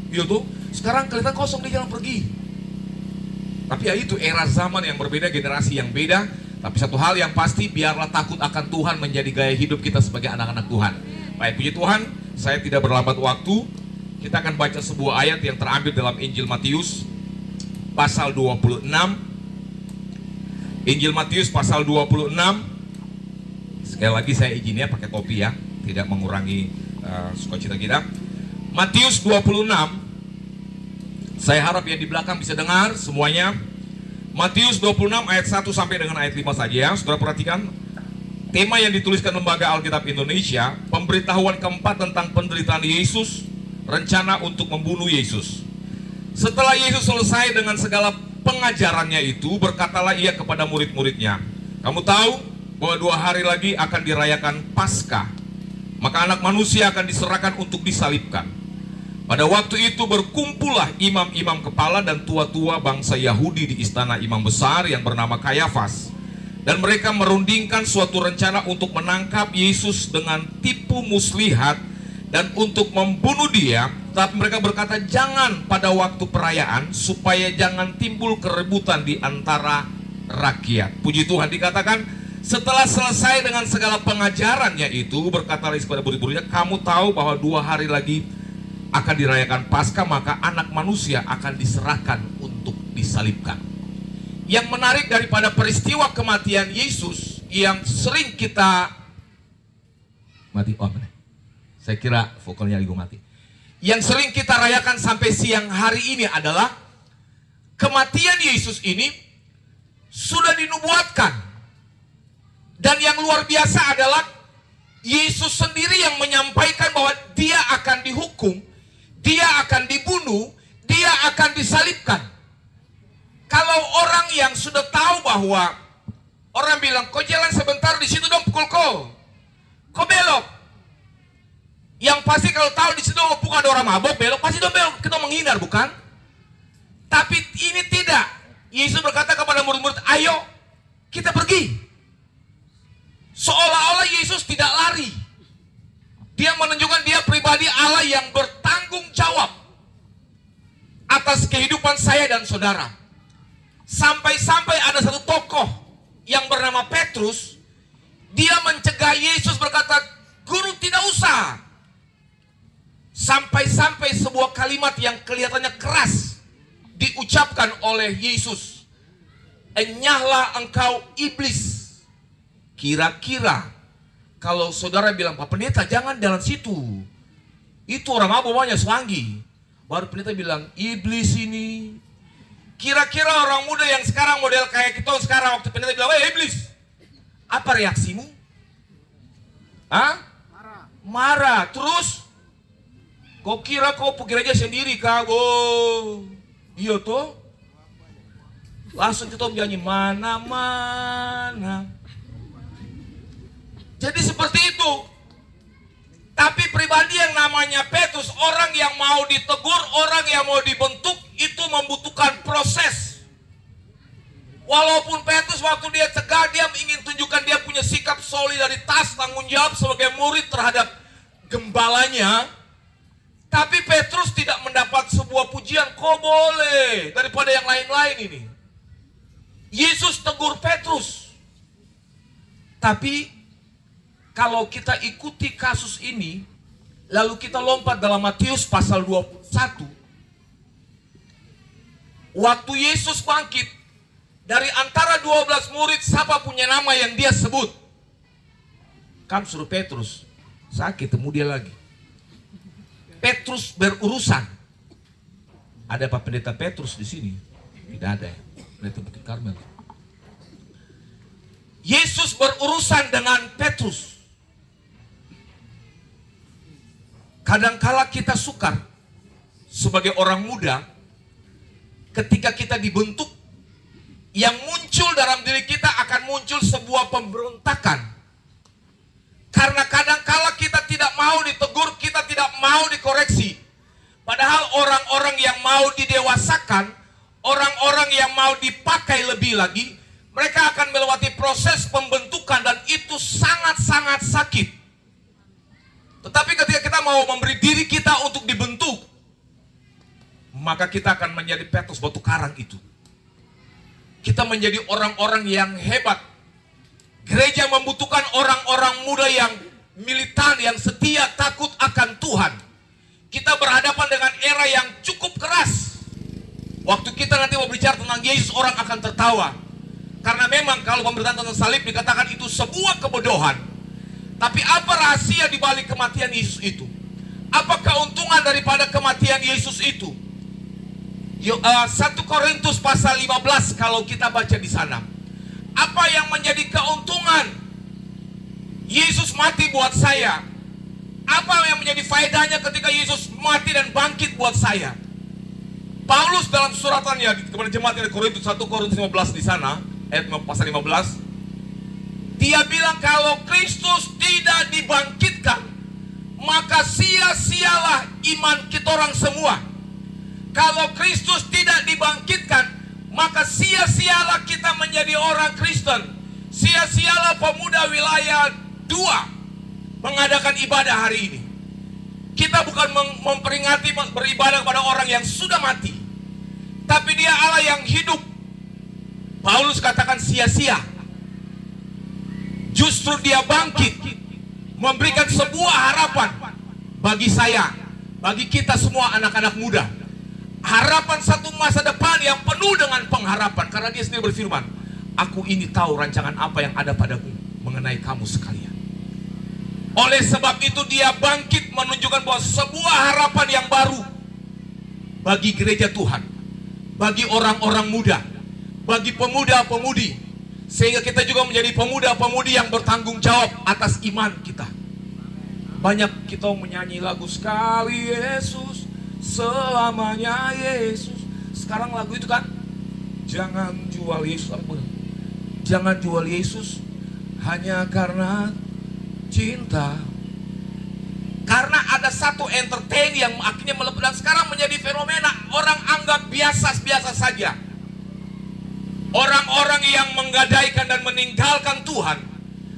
Iya tuh. Sekarang kelihatan kosong di jalan pergi. Tapi ya itu era zaman yang berbeda, generasi yang beda. Tapi satu hal yang pasti, biarlah takut akan Tuhan menjadi gaya hidup kita sebagai anak-anak Tuhan. Baik, puji Tuhan, saya tidak berlambat waktu. Kita akan baca sebuah ayat yang terambil dalam Injil Matius pasal 26. Injil Matius pasal 26. Sekali lagi saya izin ya pakai topi ya, tidak mengurangi sukacita kita. Matius 26. Saya harap yang di belakang bisa dengar semuanya. Matius 26 ayat 1 sampai dengan ayat 5 saja ya. Saudara perhatikan. Tema yang dituliskan Lembaga Alkitab Indonesia, pemberitahuan keempat tentang penderitaan Yesus, rencana untuk membunuh Yesus. Setelah Yesus selesai dengan segala pengajarannya itu, berkatalah ia kepada murid-muridnya, kamu tahu bahwa 2 hari lagi akan dirayakan Paskah, maka anak manusia akan diserahkan untuk disalibkan. Pada waktu itu berkumpullah imam-imam kepala dan tua-tua bangsa Yahudi di istana imam besar yang bernama Kayafas. Dan mereka merundingkan suatu rencana untuk menangkap Yesus dengan tipu muslihat dan untuk membunuh dia. Tapi mereka berkata, jangan pada waktu perayaan, supaya jangan timbul keributan di antara rakyat. Puji Tuhan, dikatakan setelah selesai dengan segala pengajarannya itu, berkata kepada murid-muridnya, kamu tahu bahwa 2 hari lagi akan dirayakan Paskah, maka anak manusia akan diserahkan untuk disalibkan. Yang menarik daripada peristiwa kematian Yesus yang sering kita saya kira vokalnya lagi mati. Yang sering kita rayakan sampai siang hari ini adalah kematian Yesus ini sudah dinubuatkan. Dan yang luar biasa adalah Yesus sendiri yang menyampaikan bahwa dia akan dihukum, dia akan dibunuh, dia akan disalibkan. Kalau orang yang sudah tahu bahwa orang bilang, kau jalan sebentar di situ dong, pukul kau belok. Yang pasti kalau tahu di situ bukan ada orang mabok, belok pasti dong belok, kita menghindar, bukan? Tapi ini tidak. Yesus berkata kepada murid-murid, ayo kita pergi. Seolah-olah Yesus tidak lari. Dia menunjukkan dia pribadi Allah yang bertanggung jawab atas kehidupan saya dan saudara. Sampai-sampai ada satu tokoh yang bernama Petrus, dia mencegah Yesus, berkata, guru tidak usah. Sampai-sampai sebuah kalimat yang kelihatannya keras diucapkan oleh Yesus. Enyahlah engkau iblis. Kira-kira kalau saudara bilang, Pak Pendeta jangan jalan situ, itu orang mabuk banyak selanggi. Baru pendeta bilang, iblis ini. Kira-kira orang muda yang sekarang model kayak kita sekarang, waktu pendeta bilang, weh iblis, apa reaksimu? Marah. Terus kau kira kau pergi aja sendiri kah? Oh, iya toh. Langsung kita menyanyi mana-mana. Jadi seperti itu. Tapi pribadi yang namanya Petrus, orang yang mau ditegur, orang yang mau dibentuk, itu membutuhkan proses. Walaupun Petrus waktu dia cegah, dia ingin tunjukkan dia punya sikap solidaritas, tanggung jawab sebagai murid terhadap gembalanya. Tapi Petrus tidak mendapat sebuah pujian, kok boleh, daripada yang lain-lain ini. Yesus tegur Petrus. Tapi kalau kita ikuti kasus ini, lalu kita lompat dalam Matius pasal 21. Waktu Yesus bangkit, dari antara 12 murid, siapa punya nama yang dia sebut? Kan suruh Petrus, saya ketemu dia lagi. Petrus berurusan. Ada Pak Pendeta Petrus di sini? Tidak ada ya, Pendeta Bukit Karmel. Yesus berurusan dengan Petrus. Kadangkala kita sukar sebagai orang muda, ketika kita dibentuk, yang muncul muncul dalam diri kita akan muncul sebuah pemberontakan. Karena kadang-kala kita tidak mau ditegur, kita tidak mau dikoreksi. Padahal orang-orang yang mau didewasakan, orang-orang yang mau dipakai lebih lagi, mereka akan melewati proses pembentukan dan itu sangat-sangat sakit. Tetapi ketika kita mau memberi diri kita untuk dibentuk, maka kita akan menjadi Petrus batu karang itu. Kita menjadi orang-orang yang hebat. Gereja membutuhkan orang-orang muda yang militan, yang setia, takut akan Tuhan. Kita berhadapan dengan era yang cukup keras. Waktu kita nanti mau bicara tentang Yesus, orang akan tertawa. Karena memang kalau pemberitaan tentang salib dikatakan itu sebuah kebodohan. Tapi apa rahasia di balik kematian Yesus itu? Apa keuntungan daripada kematian Yesus itu? 1 Korintus pasal 15 kalau kita baca di sana. Apa yang menjadi keuntungan Yesus mati buat saya? Apa yang menjadi faedahnya ketika Yesus mati dan bangkit buat saya? Paulus dalam suratannya kepada jemaat di Korintus, 1 Korintus 15 di sana, ayat pasal 15, dia bilang kalau Kristus tidak dibangkitkan, maka sia-sialah iman kita orang semua. Kalau Kristus tidak dibangkitkan, maka sia-sialah kita menjadi orang Kristen. Sia-sialah pemuda wilayah 2 mengadakan ibadah hari ini. Kita bukan memperingati beribadah kepada orang yang sudah mati, tapi dia Allah yang hidup. Paulus katakan sia-sia. Justru dia bangkit, memberikan sebuah harapan bagi saya, bagi kita semua anak-anak muda. Harapan satu masa depan yang penuh dengan pengharapan. Karena dia sendiri berfirman, aku ini tahu rancangan apa yang ada padaku mengenai kamu sekalian. Oleh sebab itu dia bangkit menunjukkan bahwa sebuah harapan yang baru bagi gereja Tuhan, bagi orang-orang muda, bagi pemuda-pemudi, sehingga kita juga menjadi pemuda-pemudi yang bertanggung jawab atas iman kita. Banyak kita menyanyi lagu sekali Yesus, selamanya Yesus. Sekarang lagu itu kan, jangan jual Yesus. Jangan jual Yesus hanya karena cinta. Karena ada satu entertain yang akhirnya melepas dan sekarang menjadi fenomena. Orang anggap biasa-biasa saja. Orang-orang yang menggadaikan dan meninggalkan Tuhan,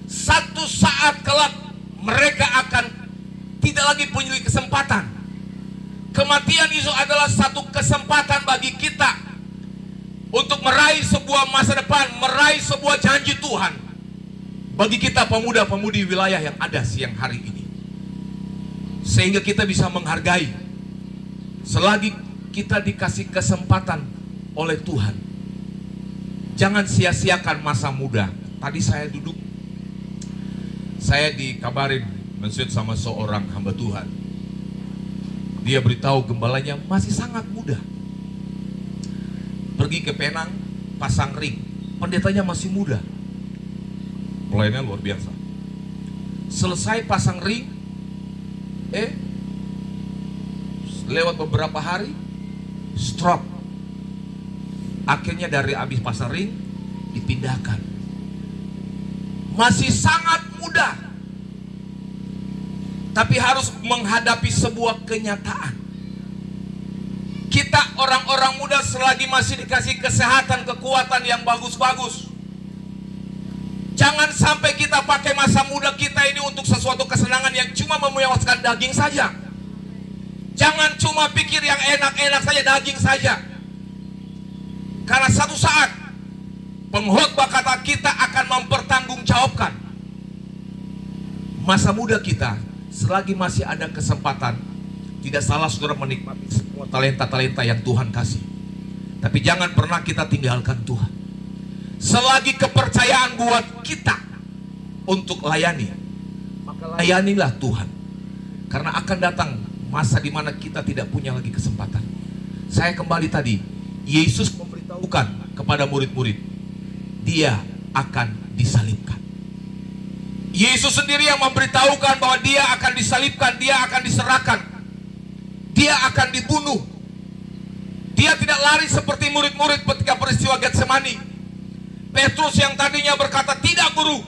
satu saat kelak mereka akan tidak lagi punya kesempatan. Kematian Yesus adalah satu kesempatan bagi kita untuk meraih sebuah masa depan, meraih sebuah janji Tuhan bagi kita pemuda-pemudi wilayah yang ada siang hari ini. Sehingga kita bisa menghargai selagi kita dikasih kesempatan oleh Tuhan. Jangan sia-siakan masa muda. Tadi saya duduk, saya dikabarin mensuit sama seorang hamba Tuhan. Dia beritahu gembalanya masih sangat muda. Pergi ke Penang, pasang ring. Pendetanya masih muda. Pelayannya luar biasa. Selesai pasang ring, lewat beberapa hari, stroke. Akhirnya dari habis pasang ring, dipindahkan. Masih sangat muda, tapi harus menghadapi sebuah kenyataan. Kita orang-orang muda selagi masih dikasih kesehatan, kekuatan yang bagus-bagus, jangan sampai kita pakai masa muda kita ini untuk sesuatu kesenangan yang cuma memuaskan daging saja. Jangan cuma pikir yang enak-enak saja, daging saja. Karena satu saat pengkhotbah kata kita akan mempertanggungjawabkan masa muda kita. Selagi masih ada kesempatan, tidak salah saudara menikmati semua talenta-talenta yang Tuhan kasih. Tapi jangan pernah kita tinggalkan Tuhan. Selagi kepercayaan buat kita untuk layani, maka layanilah Tuhan. Karena akan datang masa di mana kita tidak punya lagi kesempatan. Saya kembali tadi, Yesus memberitahukan kepada murid-murid, dia akan disalibkan. Yesus sendiri yang memberitahukan bahwa dia akan disalibkan, dia akan diserahkan, dia akan dibunuh. Dia tidak lari seperti murid-murid ketika peristiwa Getsemani. Petrus yang tadinya berkata tidak guru.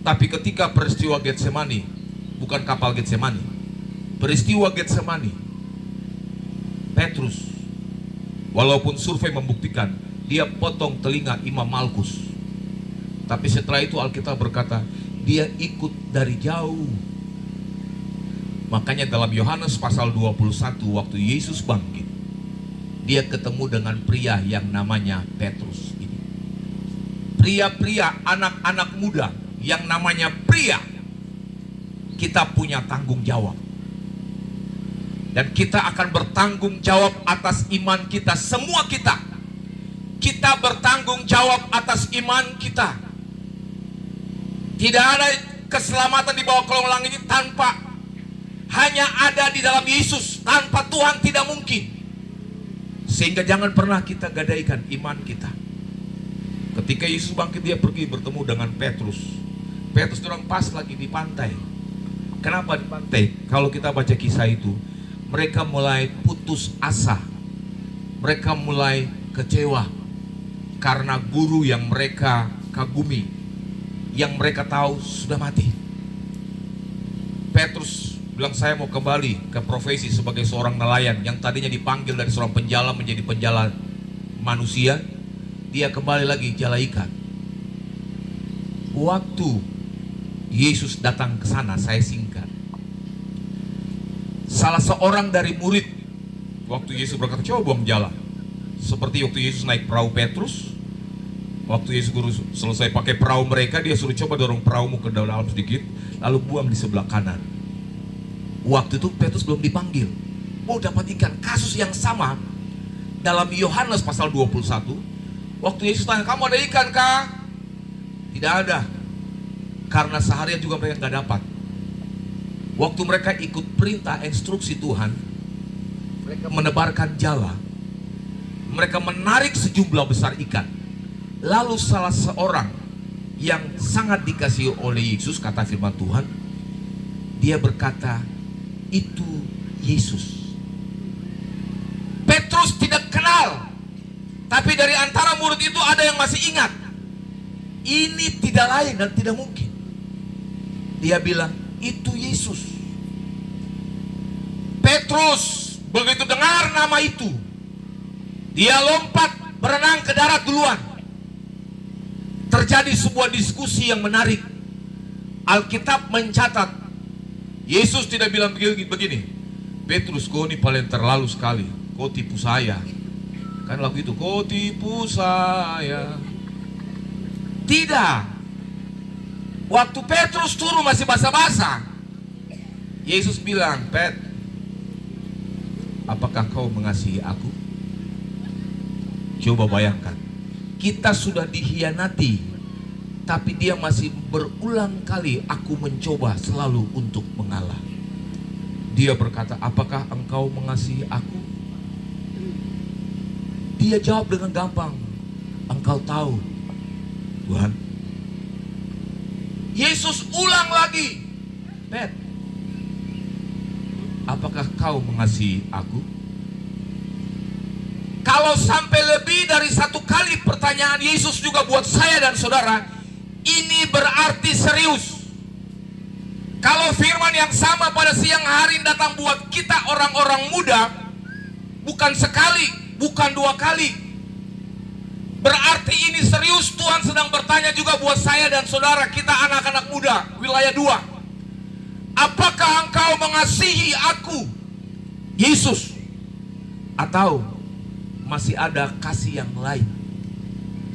Tapi ketika peristiwa Getsemani, bukan kapal Getsemani, peristiwa Getsemani, Petrus, walaupun survei membuktikan, dia potong telinga Imam Malkus. Tapi setelah itu Alkitab berkata, dia ikut dari jauh. Makanya dalam Yohanes pasal 21, waktu Yesus bangkit, dia ketemu dengan pria yang namanya Petrus ini. Pria-pria, anak-anak muda yang namanya pria, kita punya tanggung jawab. Dan kita akan bertanggung jawab atas iman kita. Semua kita bertanggung jawab atas iman kita. Tidak ada keselamatan di bawah kolong langit ini tanpa, hanya ada di dalam Yesus. Tanpa Tuhan tidak mungkin. Sehingga jangan pernah kita gadaikan iman kita. Ketika Yesus bangkit, dia pergi bertemu dengan Petrus. Petrus orang pas lagi di pantai. Kenapa di pantai? Kalau kita baca kisah itu, mereka mulai putus asa. Mereka mulai kecewa karena guru yang mereka kagumi, yang mereka tahu sudah mati. Petrus bilang, saya mau kembali ke profesi sebagai seorang nelayan yang tadinya dipanggil dari seorang penjala menjadi penjala manusia. Dia kembali lagi jala ikan. Waktu Yesus datang ke sana, saya singkat, salah seorang dari murid, waktu Yesus berkata, coba buang jala. Seperti waktu Yesus naik perahu Petrus, waktu Yesus guru selesai pakai perahu mereka, dia suruh coba dorong perahumu ke dalam sedikit, lalu buang di sebelah kanan. Waktu itu Petrus belum dipanggil, mau dapat ikan. Kasus yang sama dalam Yohanes pasal 21. Waktu Yesus tanya, kamu ada ikan kah? Tidak ada, karena seharian juga mereka nggak dapat. Waktu mereka ikut perintah instruksi Tuhan, mereka menebarkan jala, mereka menarik sejumlah besar ikan. Lalu salah seorang yang sangat dikasihi oleh Yesus, kata firman Tuhan, dia berkata, itu Yesus. Petrus tidak kenal, tapi dari antara murid itu ada yang masih ingat. Ini tidak lain dan tidak mungkin. Dia bilang, itu Yesus. Petrus begitu dengar nama itu, dia lompat berenang ke darat duluan. Terjadi sebuah diskusi yang menarik. Alkitab mencatat, Yesus tidak bilang begini, Petrus, kau ini paling terlalu sekali, kau tipu saya. Kan lagu itu, kau tipu saya. Tidak. Waktu Petrus turun masih basa-basa, Yesus bilang, Pet, apakah kau mengasihi aku? Coba bayangkan, kita sudah dikhianati, tapi dia masih berulang kali, aku mencoba selalu untuk mengalah. Dia berkata, apakah engkau mengasihi aku? Dia jawab dengan gampang, engkau tahu, Tuhan. Yesus ulang lagi, Pet, apakah kau mengasihi aku? Kalau sampai lebih dari satu kali pertanyaan Yesus juga buat saya dan saudara, ini berarti serius. Kalau firman yang sama pada siang hari datang buat kita orang-orang muda, bukan sekali, bukan dua kali, berarti ini serius. Tuhan sedang bertanya juga buat saya dan saudara, kita anak-anak muda, wilayah 2. Apakah engkau mengasihi aku, Yesus? Atau masih ada kasih yang lain?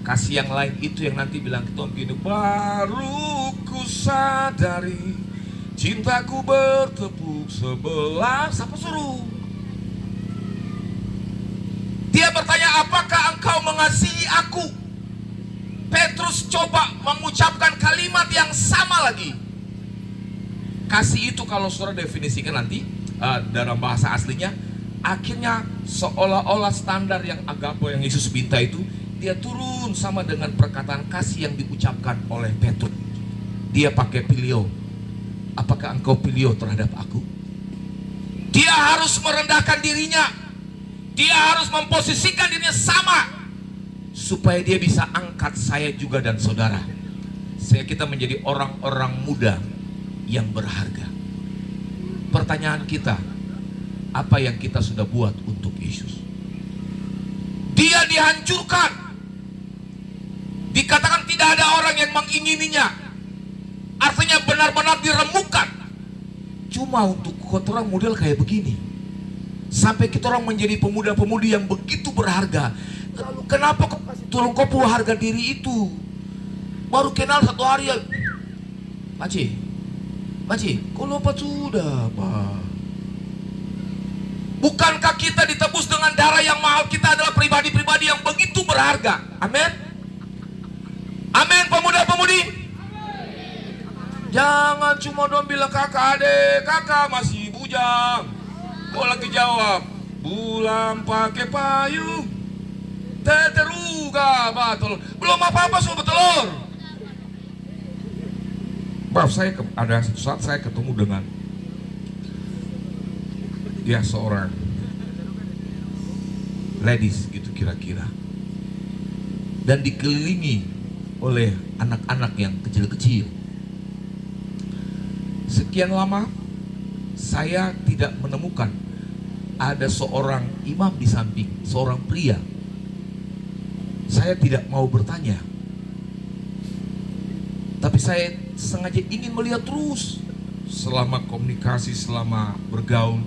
Kasih yang lain itu yang nanti bilang ke Tuhan gini, baru ku sadari cintaku bertepuk sebelah. Siapa suruh? Dia bertanya, apakah engkau mengasihi aku? Petrus coba mengucapkan kalimat yang sama lagi. Kasih itu kalau saudara definisikan nanti dalam bahasa aslinya, akhirnya seolah-olah standar yang agape yang Yesus minta itu, dia turun sama dengan perkataan kasih yang diucapkan oleh Petrus. Dia pakai pilio. Apakah engkau pilio terhadap aku? Dia harus merendahkan dirinya. Dia harus memposisikan dirinya sama, supaya dia bisa angkat saya juga dan saudara. Saya kita menjadi orang-orang muda yang berharga. Pertanyaan kita, apa yang kita sudah buat untuk Yesus? Dia dihancurkan. Dikatakan tidak ada orang yang mengingininya. Artinya benar-benar diremukkan. Cuma untuk kita orang model kayak begini, sampai kita orang menjadi pemuda-pemudi yang begitu berharga. Lalu kenapa tolong kau harga diri itu? Baru kenal 1 hari ya. Maci, kau lupa sudah, Pak. Bukankah kita ditebus dengan darah yang mahal? Kita adalah pribadi-pribadi yang begitu berharga. Amin. Amin, pemuda-pemudi. Jangan cuma dong bilang kakak adek, kakak masih bujang. Kau lagi jawab, pulang pakai payung, teteruga batul. Belum apa-apa sudah bertelur. Maaf, ada satu saat saya ketemu dengan dia seorang ladies gitu kira-kira, dan dikelilingi oleh anak-anak yang kecil-kecil. Sekian lama saya tidak menemukan ada seorang imam di samping, seorang pria. Saya tidak mau bertanya, tapi saya sengaja ingin melihat terus. Selama komunikasi, selama bergaul,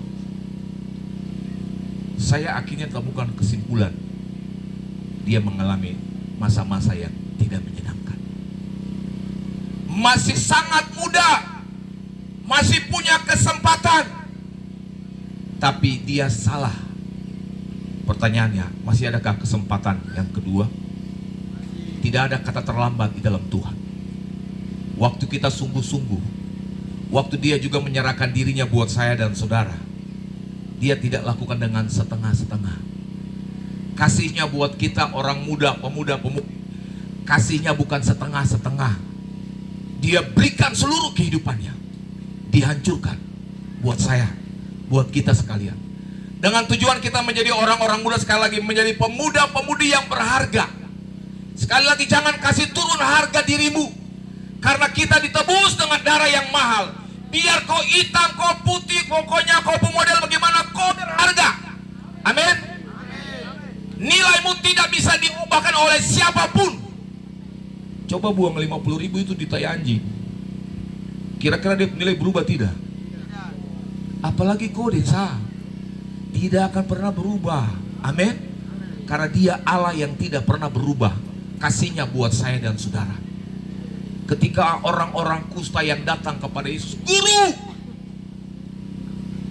saya akhirnya temukan kesimpulan, dia mengalami masa-masa yang tidak menyenangkan. Masih sangat muda, masih punya kesempatan, tapi dia salah. Pertanyaannya, masih adakah kesempatan yang kedua? Tidak ada kata terlambat di dalam Tuhan. Waktu kita sungguh-sungguh, waktu dia juga menyerahkan dirinya buat saya dan saudara, dia tidak lakukan dengan setengah-setengah. Kasihnya buat kita orang muda, pemuda-pemudi, kasihnya bukan setengah-setengah. Dia berikan seluruh kehidupannya, dihancurkan buat saya, buat kita sekalian. Dengan tujuan kita menjadi orang-orang muda, sekali lagi menjadi pemuda-pemudi yang berharga. Sekali lagi, jangan kasih turun harga dirimu, karena kita ditebus dengan darah yang mahal. Biar kau hitam, kau putih, pokoknya kau pemodel bagaimana, kau berharga. Amin. Nilaimu tidak bisa diubahkan oleh siapapun. Coba buang 50.000 itu di tai anjing, kira-kira dia nilai berubah tidak? Apalagi kau desa, tidak akan pernah berubah. Amin. Karena dia Allah yang tidak pernah berubah. Kasihnya buat saya dan saudara. Ketika orang-orang kusta yang datang kepada Yesus, Guru,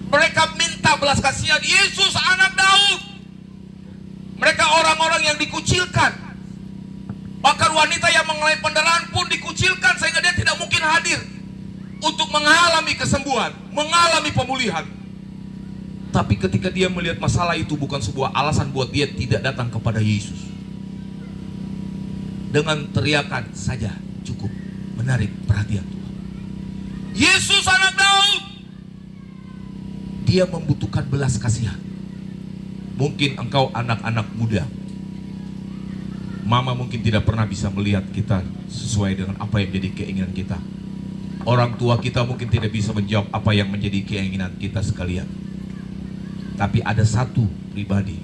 mereka minta belas kasihan, Yesus anak Daud. Mereka orang-orang yang dikucilkan. Bahkan wanita yang mengalami pendarahan pun dikucilkan, sehingga dia tidak mungkin hadir untuk mengalami kesembuhan, mengalami pemulihan. Tapi ketika dia melihat masalah itu bukan sebuah alasan buat dia tidak datang kepada Yesus, dengan teriakan saja cukup menarik perhatian Tuhan. Yesus anak Daud. Dia membutuhkan belas kasihan. Mungkin engkau anak-anak muda, mama mungkin tidak pernah bisa melihat kita sesuai dengan apa yang menjadi keinginan kita. Orang tua kita mungkin tidak bisa menjawab apa yang menjadi keinginan kita sekalian. Tapi ada satu pribadi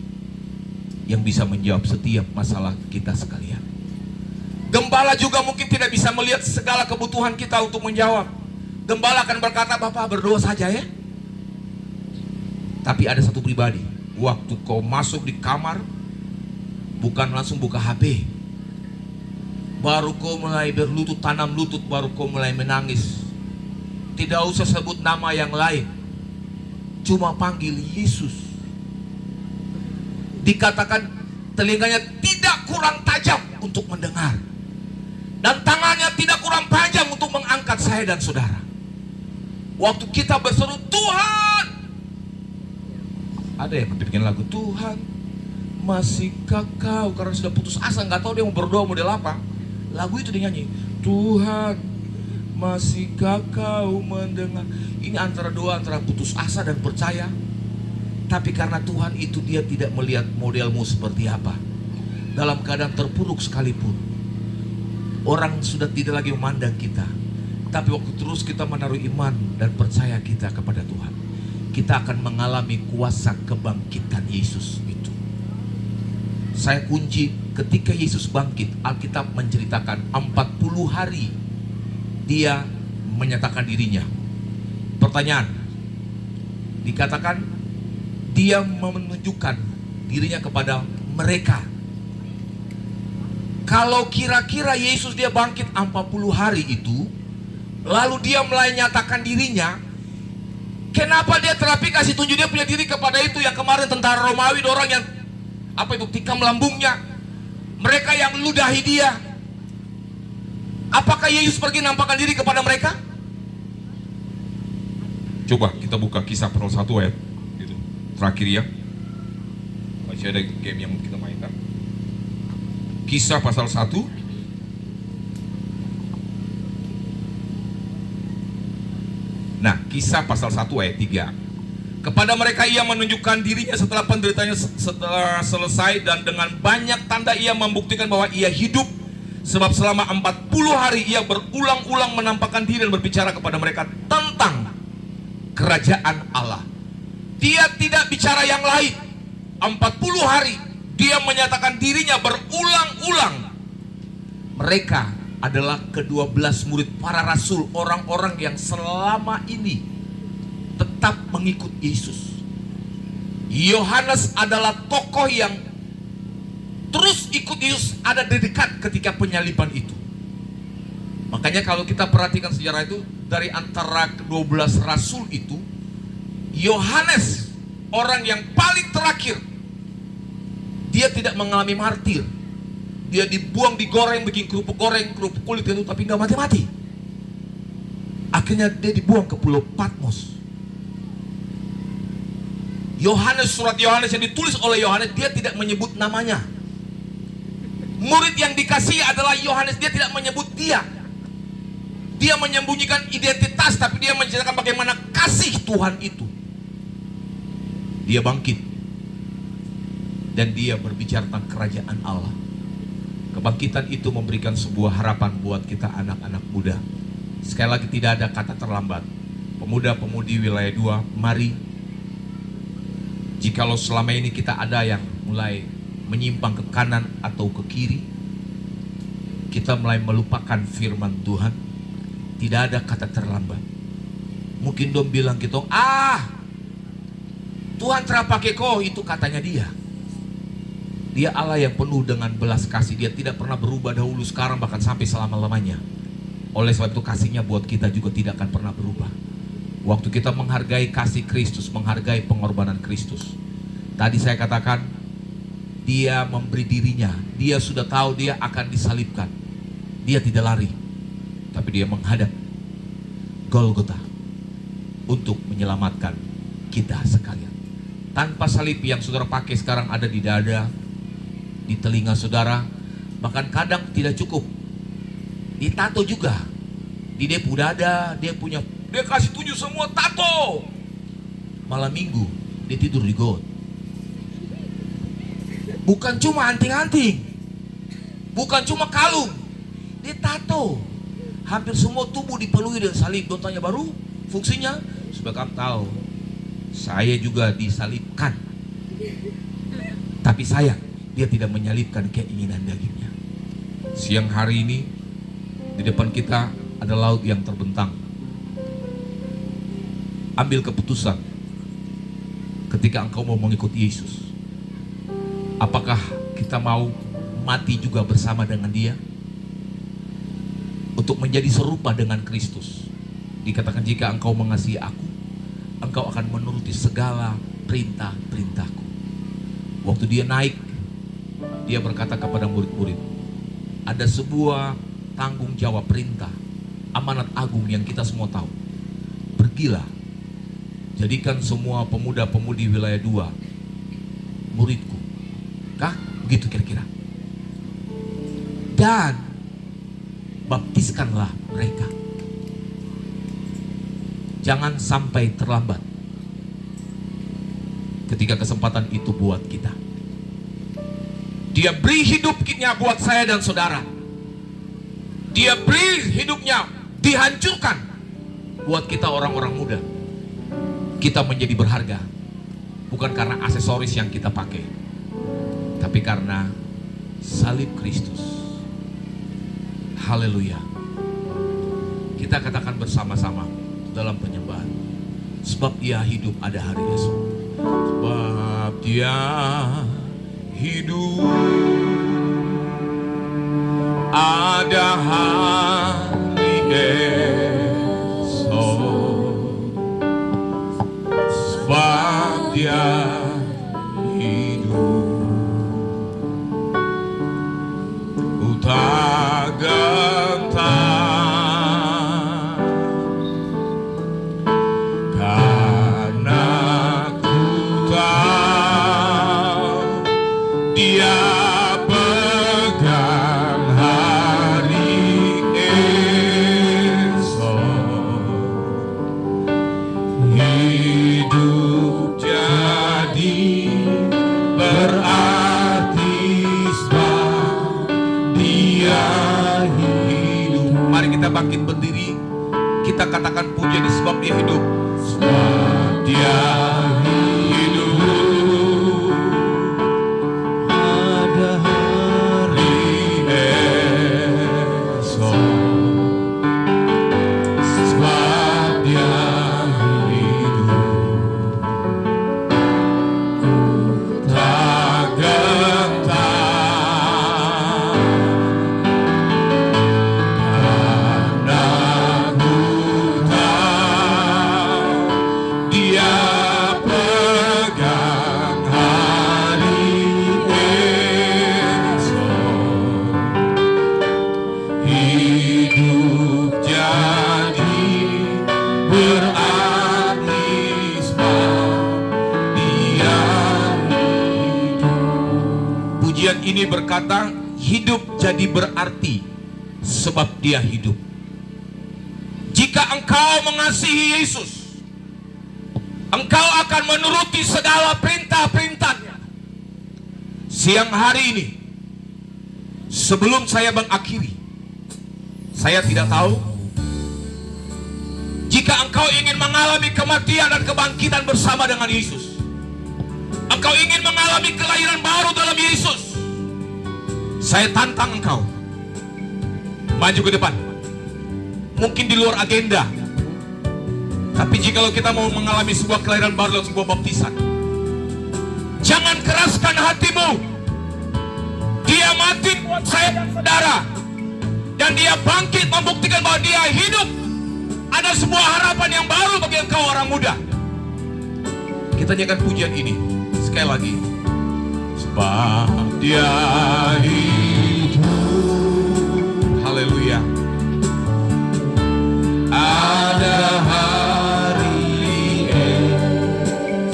yang bisa menjawab setiap masalah kita sekalian. Gembala juga mungkin tidak bisa melihat segala kebutuhan kita untuk menjawab. Gembala akan berkata, Bapak berdoa saja ya. Tapi ada satu pribadi, waktu kau masuk di kamar, bukan langsung buka HP, baru kau mulai berlutut, tanam lutut, baru kau mulai menangis. Tidak usah sebut nama yang lain, cuma panggil Yesus. Dikatakan telinganya tidak kurang tajam untuk mendengar, dan tangannya tidak kurang panjang untuk mengangkat saya dan saudara. Waktu kita berseru Tuhan, ada yang bikin lagu Tuhan masihkah kau, karena sudah putus asa, nggak tahu dia mau berdoa model apa. Lagu itu dia nyanyi, Tuhan masihkah kau mendengar. Ini antara doa antara putus asa dan percaya. Tapi karena Tuhan itu dia tidak melihat modelmu seperti apa, dalam keadaan terpuruk sekalipun, orang sudah tidak lagi memandang kita, tapi waktu terus kita menaruh iman dan percaya kita kepada Tuhan, kita akan mengalami kuasa kebangkitan Yesus itu. Saya kunci ketika Yesus bangkit, Alkitab menceritakan 40 hari dia menyatakan dirinya. Pertanyaan, dikatakan dia menunjukkan dirinya kepada mereka. Kalau kira-kira Yesus dia bangkit 40 hari itu, lalu dia mulai nyatakan dirinya, kenapa dia terapi kasih tunjuk dia punya diri kepada itu yang kemarin tentara Romawi, orang yang tikam lambungnya, mereka yang ludahi dia. Apakah Yesus pergi nampakkan diri kepada mereka? Coba kita buka Kisah pasal 1 ayat itu terakhir ya. Masih ada game yang kita mainkan. Kisah pasal 1 Nah, Kisah pasal 1 ayat 3. Kepada mereka ia menunjukkan dirinya setelah penderitaannya setelah selesai, dan dengan banyak tanda ia membuktikan bahwa ia hidup. Sebab selama 40 hari ia berulang-ulang menampakkan diri dan berbicara kepada mereka tentang kerajaan Allah. Dia tidak bicara yang lain. 40 hari dia menyatakan dirinya berulang-ulang. Mereka adalah ke-12 murid para rasul, orang-orang yang selama ini tetap mengikut Yesus. Yohanes adalah tokoh yang terus ikut Yesus, ada di dekat ketika penyaliban itu. Makanya kalau kita perhatikan sejarah itu, dari antara ke-12 rasul itu, Yohanes orang yang paling terakhir. Dia tidak mengalami martir. Dia dibuang, digoreng, bikin kerupuk goreng, kerupuk kulit itu, tapi nggak mati-mati. Akhirnya dia dibuang ke Pulau Patmos. Yohanes, surat Yohanes yang ditulis oleh Yohanes, dia tidak menyebut namanya. Murid yang dikasihi adalah Yohanes, dia tidak menyebut dia. Dia menyembunyikan identitas, tapi dia menceritakan bagaimana kasih Tuhan itu. Dia bangkit dan dia berbicara tentang kerajaan Allah. Kebangkitan itu memberikan sebuah harapan buat kita anak-anak muda. Sekali lagi, tidak ada kata terlambat. Pemuda-pemudi wilayah 2, mari. Jikalau selama ini kita ada yang mulai menyimpang ke kanan atau ke kiri, kita mulai melupakan firman Tuhan, tidak ada kata terlambat. Mungkin dong bilang gitu, Tuhan terapake kok, itu katanya dia. Dia Allah yang penuh dengan belas kasih. Dia tidak pernah berubah dahulu, sekarang, bahkan sampai selama-lamanya. Oleh sebab itu kasihnya buat kita juga tidak akan pernah berubah. Waktu kita menghargai kasih Kristus, menghargai pengorbanan Kristus. Tadi saya katakan, dia memberi dirinya. Dia sudah tahu dia akan disalibkan. Dia tidak lari, tapi dia menghadap Golgota untuk menyelamatkan kita sekalian. Tanpa salib yang saudara pakai sekarang ada di dada, di telinga saudara, bahkan kadang tidak cukup, ditato juga. Di depu dada, dia kasih tunjuk semua tato. Malam minggu dia tidur di got. Bukan cuma anting-anting, bukan cuma kalung, dia tato. Hampir semua tubuh dipenuhi dengan salib. Don tanya baru fungsinya, supaya kamu tahu saya juga disalibkan. Tapi sayang, dia tidak menyalibkan keinginan dagingnya. Siang hari ini di depan kita ada laut yang terbentang. Ambil keputusan ketika engkau mau mengikuti Yesus. Apakah kita mau mati juga bersama dengan dia? Untuk menjadi serupa dengan Kristus. Dikatakan jika engkau mengasihi aku, engkau akan menuruti segala perintah-perintahku. Waktu dia naik, dia berkata kepada murid-murid, ada sebuah tanggung jawab perintah, amanat agung yang kita semua tahu. Pergilah, jadikan semua pemuda-pemudi wilayah 2 muridku. Kah? Begitu kira-kira. Dan baptiskanlah mereka. Jangan sampai terlambat ketika kesempatan itu buat kita. Dia beri hidupnya buat saya dan saudara. Dia beri hidupnya, dihancurkan buat kita orang-orang muda. Kita menjadi berharga bukan karena aksesoris yang kita pakai, tapi karena salib Kristus. Haleluya. Kita katakan bersama-sama dalam penyembahan. Sebab Dia hidup, ada hari esok. Sebab Dia hidup, ada hari esok. Sebab Dia hidup, ku tak gentar, karena ku tahu Dia pegang hari esok. Hidup jadi berarti sebab Dia hidup. Mari kita bangkit berdiri, kita katakan pujian sebab Dia hidup. Sebab Dia hidup, ada hari esok. Sebab Dia hidup, tak gentar, karena ku tahu Dia pegang hari esok. Hidup jadi berarti sebab Dia hidup. Pujian ini berkata, hidup jadi berarti sebab Dia hidup. Jika engkau mengasihi Yesus, engkau akan menuruti segala perintah-perintahnya. Siang hari ini, sebelum saya mengakhiri, saya tidak tahu jika engkau ingin mengalami kematian dan kebangkitan bersama dengan Yesus, engkau ingin mengalami kelahiran baru dalam Yesus, saya tantang engkau maju ke depan. Mungkin di luar agenda, tapi jikalau kita mau mengalami sebuah kelahiran baru dan sebuah baptisan, jangan keraskan hatimu. Dia mati buat saya dan saudara, dan Dia bangkit membuktikan bahwa Dia hidup. Ada sebuah harapan yang baru bagi engkau orang muda. Kita nyanyikan pujian ini sekali lagi. Sebab Dia hidup, haleluya. Ada hari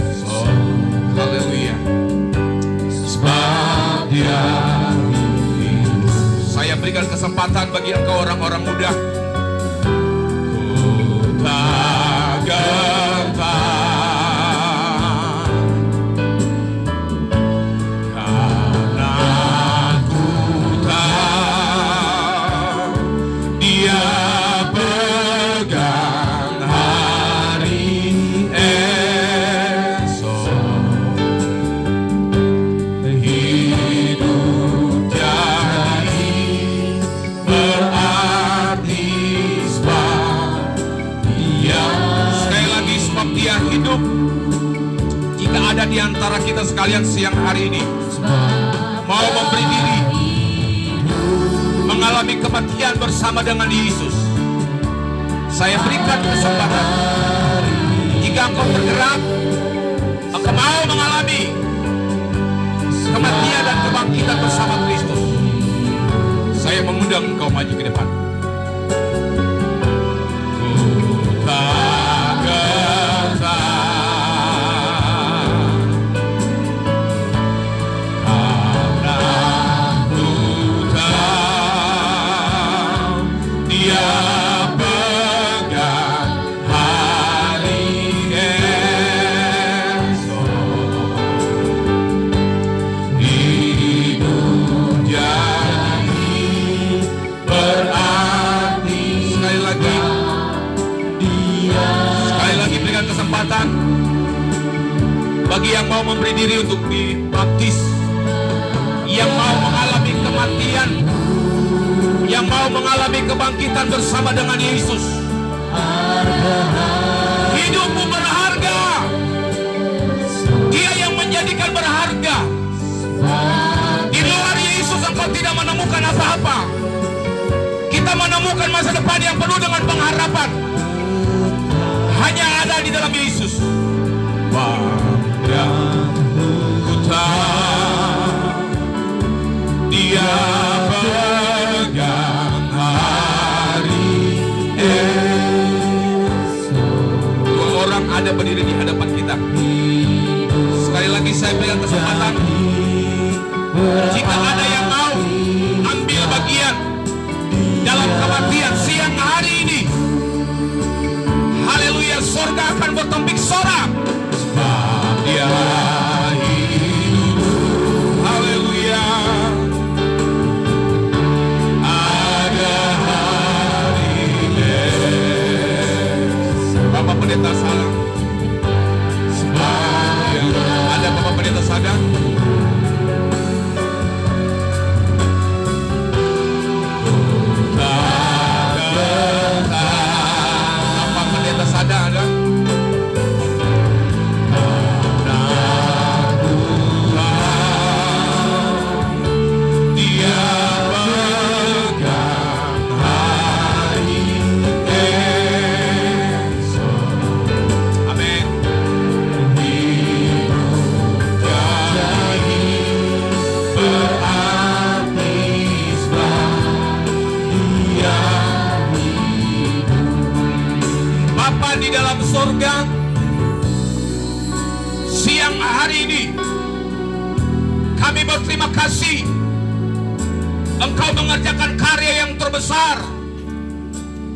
esok, haleluya. Sebab Dia hidup. Saya berikan kesempatan bagi engkau orang-orang muda. Ku tak gentar, karena ku tahu Dia pegang hari esok. Hidup jadi berarti sebab Dia. Sekali lagi, sebab Dia hidup. Jika ada di antara kita sekalian siang hari ini mau memberi diri, mengalami kematian bersama dengan Yesus, saya berikan kesempatan. Jika engkau bergerak, engkau mau mengalami kematian dan kebangkitan bersama Kristus, saya mengundang engkau maju ke depan. Ku tak gentar, karena ku tahu Dia pegang hari esok. Hidup Bagi yang mau memberi diri untuk dibaptis, yang mau mengalami kematian, yang mau mengalami kebangkitan bersama dengan Yesus. Hidupmu berharga. Dia yang menjadikan berharga. Di luar Yesus engkau tidak menemukan apa-apa. Kita menemukan masa depan yang penuh dengan pengharapan. Hanya ada di dalam Yesus. Bangga ku tahu Dia pegang hari esok. Dua orang ada berdiri di hadapan kita. Sekali lagi saya berikan kesempatan. Jika ada yang mau ambil bagian dalam kematian siang hari ini, haleluya, surga akan bertumpik sorak. Sebab Dia hidup, haleluya. Ada hari esok. Bapak Pendeta salam. Sebab ada Bapak Pendeta sadar. Di dalam surga, siang hari ini kami berterima kasih. Engkau mengerjakan karya yang terbesar.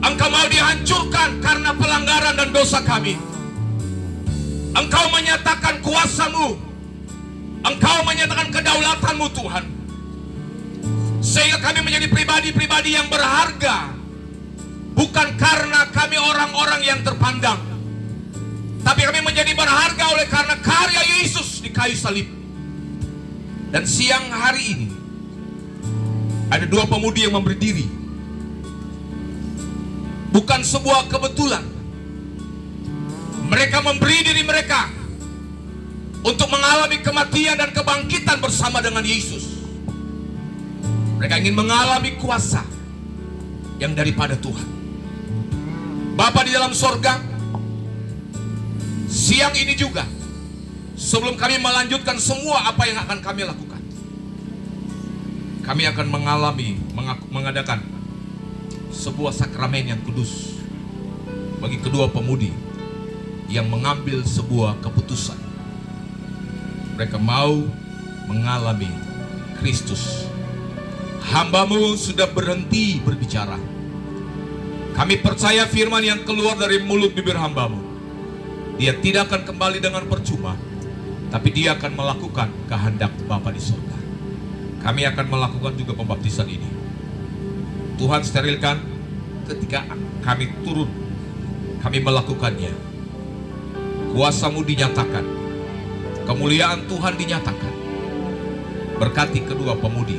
Engkau mau dihancurkan karena pelanggaran dan dosa kami. Engkau menyatakan kuasa-Mu. Engkau menyatakan kedaulatan-Mu, Tuhan, sehingga kami menjadi pribadi-pribadi yang berharga. Bukan karena kami orang-orang yang terpandang, tapi kami menjadi berharga oleh karena karya Yesus di kayu salib. Dan siang hari ini ada dua pemudi yang memberi diri. Bukan sebuah kebetulan. Mereka memberi diri mereka untuk mengalami kematian dan kebangkitan bersama dengan Yesus. Mereka ingin mengalami kuasa yang daripada Tuhan. Bapa di dalam sorga, siang ini juga, sebelum kami melanjutkan semua apa yang akan kami lakukan, kami akan mengadakan sebuah sakramen yang kudus bagi kedua pemudi yang mengambil sebuah keputusan. Mereka mau mengalami Kristus. Hamba-Mu sudah berhenti berbicara. Kami percaya firman yang keluar dari mulut bibir hamba-Mu, dia tidak akan kembali dengan percuma, tapi dia akan melakukan kehendak Bapa di surga. Kami akan melakukan juga pembaptisan ini. Tuhan sterilkan ketika kami turun, kami melakukannya. Kuasa-Mu dinyatakan, kemuliaan Tuhan dinyatakan. Berkati kedua pemudi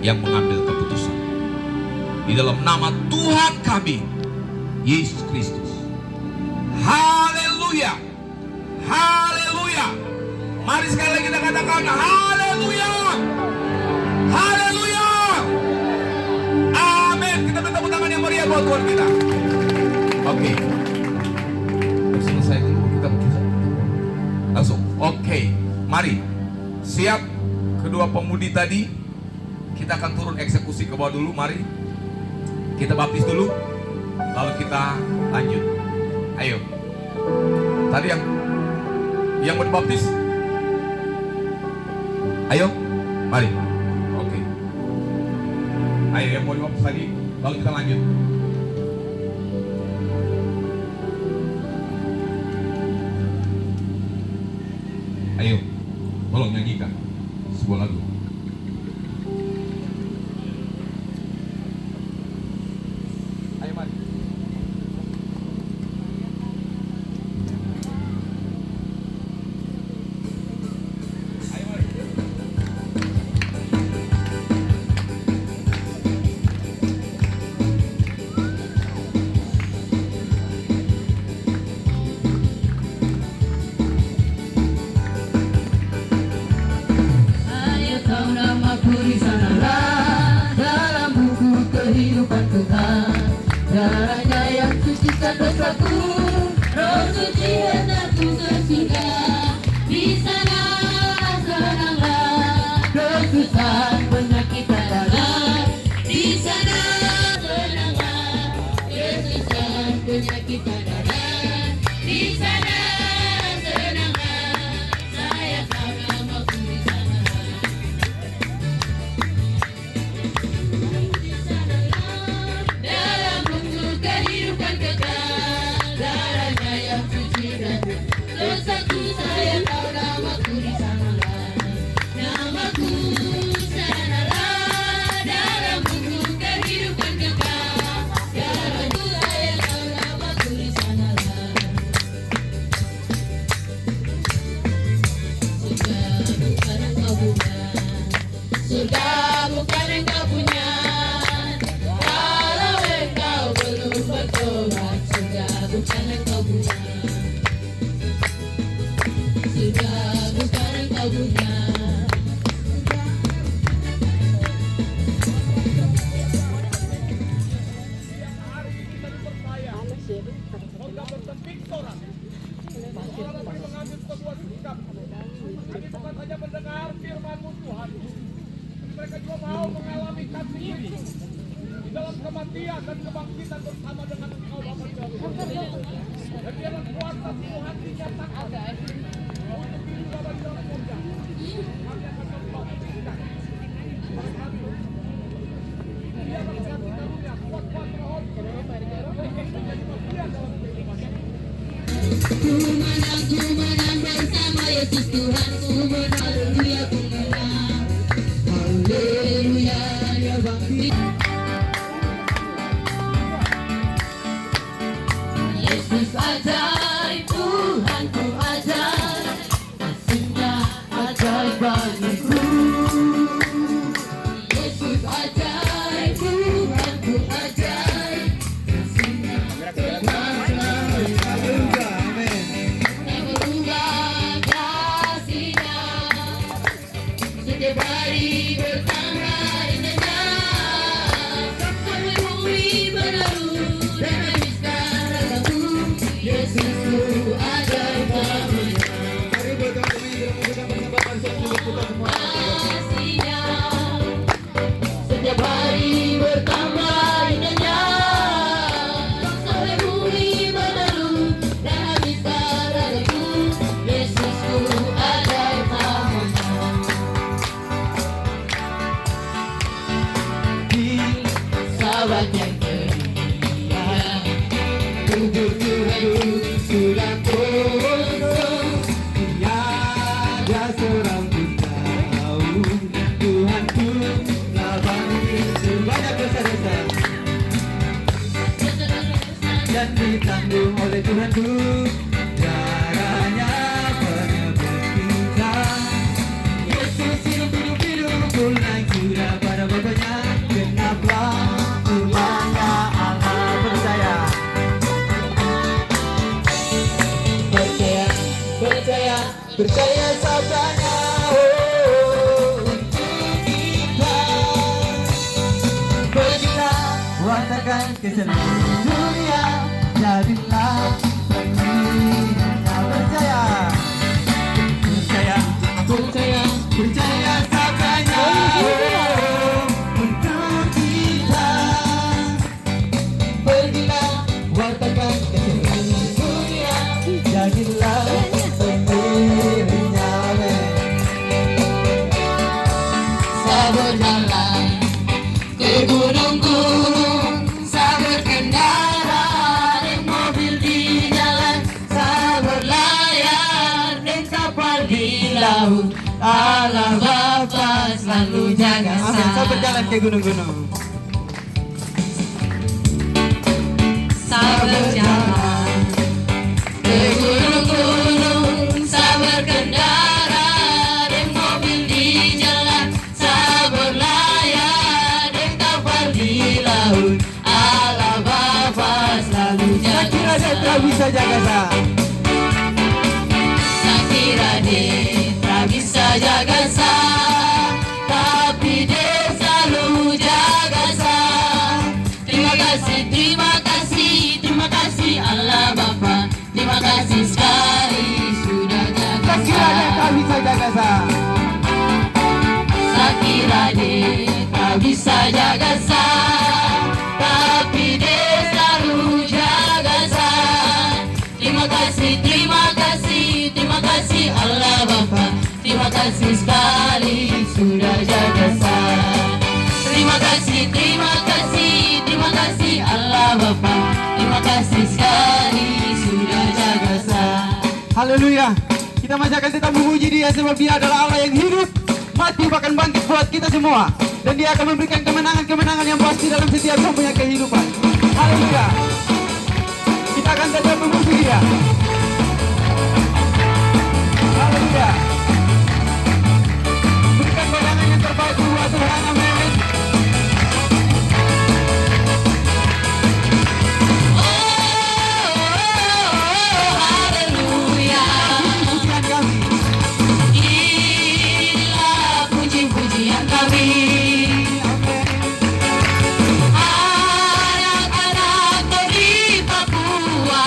yang mengambil keputusan. Di dalam nama Tuhan kami, Yesus Kristus. Haleluya. Haleluya. Mari sekali lagi kita katakan haleluya. Haleluya. Amin. Kita beri tepuk tangan yang meriah buat Tuhan kita. Oke. Selesai dulu kita langsung. Oke. Mari. Siap. Kedua pemudi tadi, kita akan turun eksekusi ke bawah dulu. Mari. Kita baptis dulu, lalu kita lanjut. Ayo. Tadi yang berbaptis. Ayo, mari. Oke. Ayo yang mau dibaptis tadi, lalu kita lanjut. Ayo, tolong nyanyikan sebuah lagu. Tuhan, darahnya yang sucikan dosaku, Roh suci hendak ku ke surga. Di sana senanglah, dosa penyakit adalah. Di sana senanglah, dosa penyakit adalah. Di sana senanglah, saya tahu namaku di sana. Dalam bentuk kehidupan kekal, darahnya yang suci dan dosaku, saya tahu namaku di sanalah. Namaku sanalah, dalam bentuk kehidupan kekal, darahku, saya tahu namaku di sanalah. Surga bukan engkau punya, kalau engkau belum bertobat. Surga bukan engkau punya, surga bukan engkau punya. Moga bertempik orang. Orang lebih mengambil sebuah sikap. Jadi bukan saja mendengar firman-Mu Tuhan, tapi mereka juga mau mengalami kasih itu di dalam kematian dan kebangkitan bersama dengan Engkau Bapa di dalam surga. Dan biarlah kuasa Tuhan dinyatakan untuk diri Bapa di dalam surga. Kami akan membangkitkan para kami. Biarlah kasih karunia kuat-kuat roh menjadi bagian dalam kehidupan kami. Ku menang bersama Yesus Tuhanku, haleluya ku menang, haleluya dia bangkit. Yesus ajaib, Tuhanku ajaib, kasihnya ajaib bagiku. Yesus ajaib, Tuhanku ajaib, kasihnya ajaib. Setiap hari bertambah indahnya, sampai bumi berlalu dan habiskan ragaku. Yesusku ajaib karunia, Mari bergabung dengan persembahan kita semua. kasihnya. Setiap hari bertambah indahnya, sampai bumi berlalu dan habiskan ragaku. Yesusku ajaib karunia. Sahabat yang ceria, tubuh Tuhanku sudah kosong, Tiada seorang pun tahu Tuhanku telah bangkit sebanyak dosa-dosa dan ditanggung oleh Tuhanku. Darahnya penebus kita. Yesus hidup pulang sudah pada bapaknya. Genaplah firman-Nya, Allah percaya. percaya, percaya, Percaya sabdanya, oh, untuk kita. Pergilah, wartakan ke seluruh dunia. Jadilah pemimpinnya. Percaya, percaya, percaya, percaya sabdanya, oh, untuk kita. pergilah, Wartakan ke seluruh dunia. Jadilah pemimpinnya. saya berjalan ke gunung-gunung, saya berkendara naik mobil di jalan, saya berlayar naik kapal di laut. Allah Bapa selalu jaga Amin. Saya saya. berjalan ke gunung-gunung. Saya berjalan ke gunung-gunung, saya berkendara naik mobil di jalan, saya berlayar naik kapal di laut. Allah Bapa selalu Saya jaga kira dia tak saya. bisa jaga saya. Saya kira dia tak bisa jaga saya, tapi dia selalu jaga saya. Terima terima kasih Allah Bapa. Terima kasih sekali sudah jaga Sekiranya saya. kau bisa jaga saya. Sekiranya kau bisa jaga saya, tapi dia selalu jaga saya. Terima kasih Allah Bapa. Terima kasih sekali sudah jaga saya. Terima kasih Allah Bapa. Terima kasih sekali sudah jaga saya. Haleluya. Kita masih akan tetap memuji Dia sebab Dia adalah Allah yang hidup, mati bahkan bangkit buat kita semua. Dan Dia akan memberikan kemenangan-kemenangan yang pasti dalam setiap punya kehidupan. Haleluya. Kita akan tetap memuji Dia. Haleluya. Berikan pandangan yang terbaik buat Tuhan. Amin. Haleluya. Pujian kami. Inilah puji-pujian kami. Anak-anak dari Papua,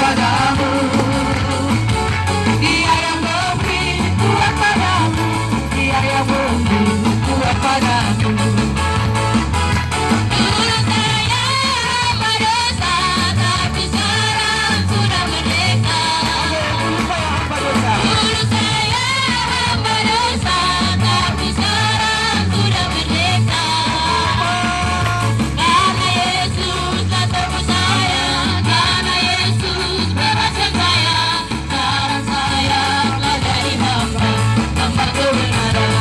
padamu. Dia yang memberi kuat padamu, Dia yang memberi kuat padamu. Dulu saya hamba dosa, tapi sekarang sudah merdeka. Dulu saya hamba dosa, tapi sekarang sudah merdeka. Karena Yesus telah tebus saya, karena Yesus bebaskan saya. Sekarang saya telah jadi hamba kebenaran.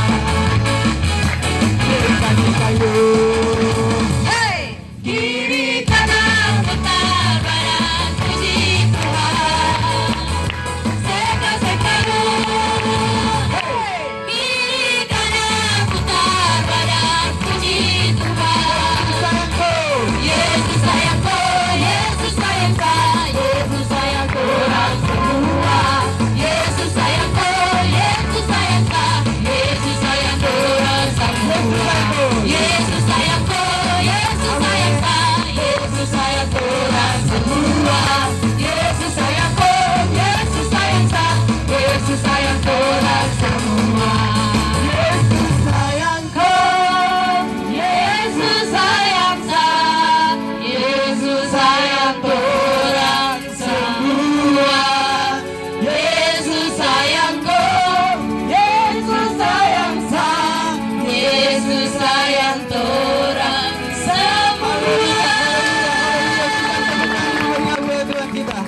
Hey! Kiri kanan putar badan, puji Tuhan. Seka-seka dulu. Kiri kanan putar badan, puji Tuhan. Yesus sayangku, Yesus sayangku, Yesus sayangku orang semua. Yesus sayangku, Yesus sayangku, Yesus sayangku orang semua. Yesus sayangku, Yesus sayangku, Yesus sayangku orang semua. Yesus sayangku, Yesus sayangku, Yesus sayangku orang semua. Yesus sayangku, Yesus sayangku, Yesus sayangku orang semua. Yesus sayangku, Yesus sayangku, Yesus sayangku orang semua. Haleluya Tuhan kita.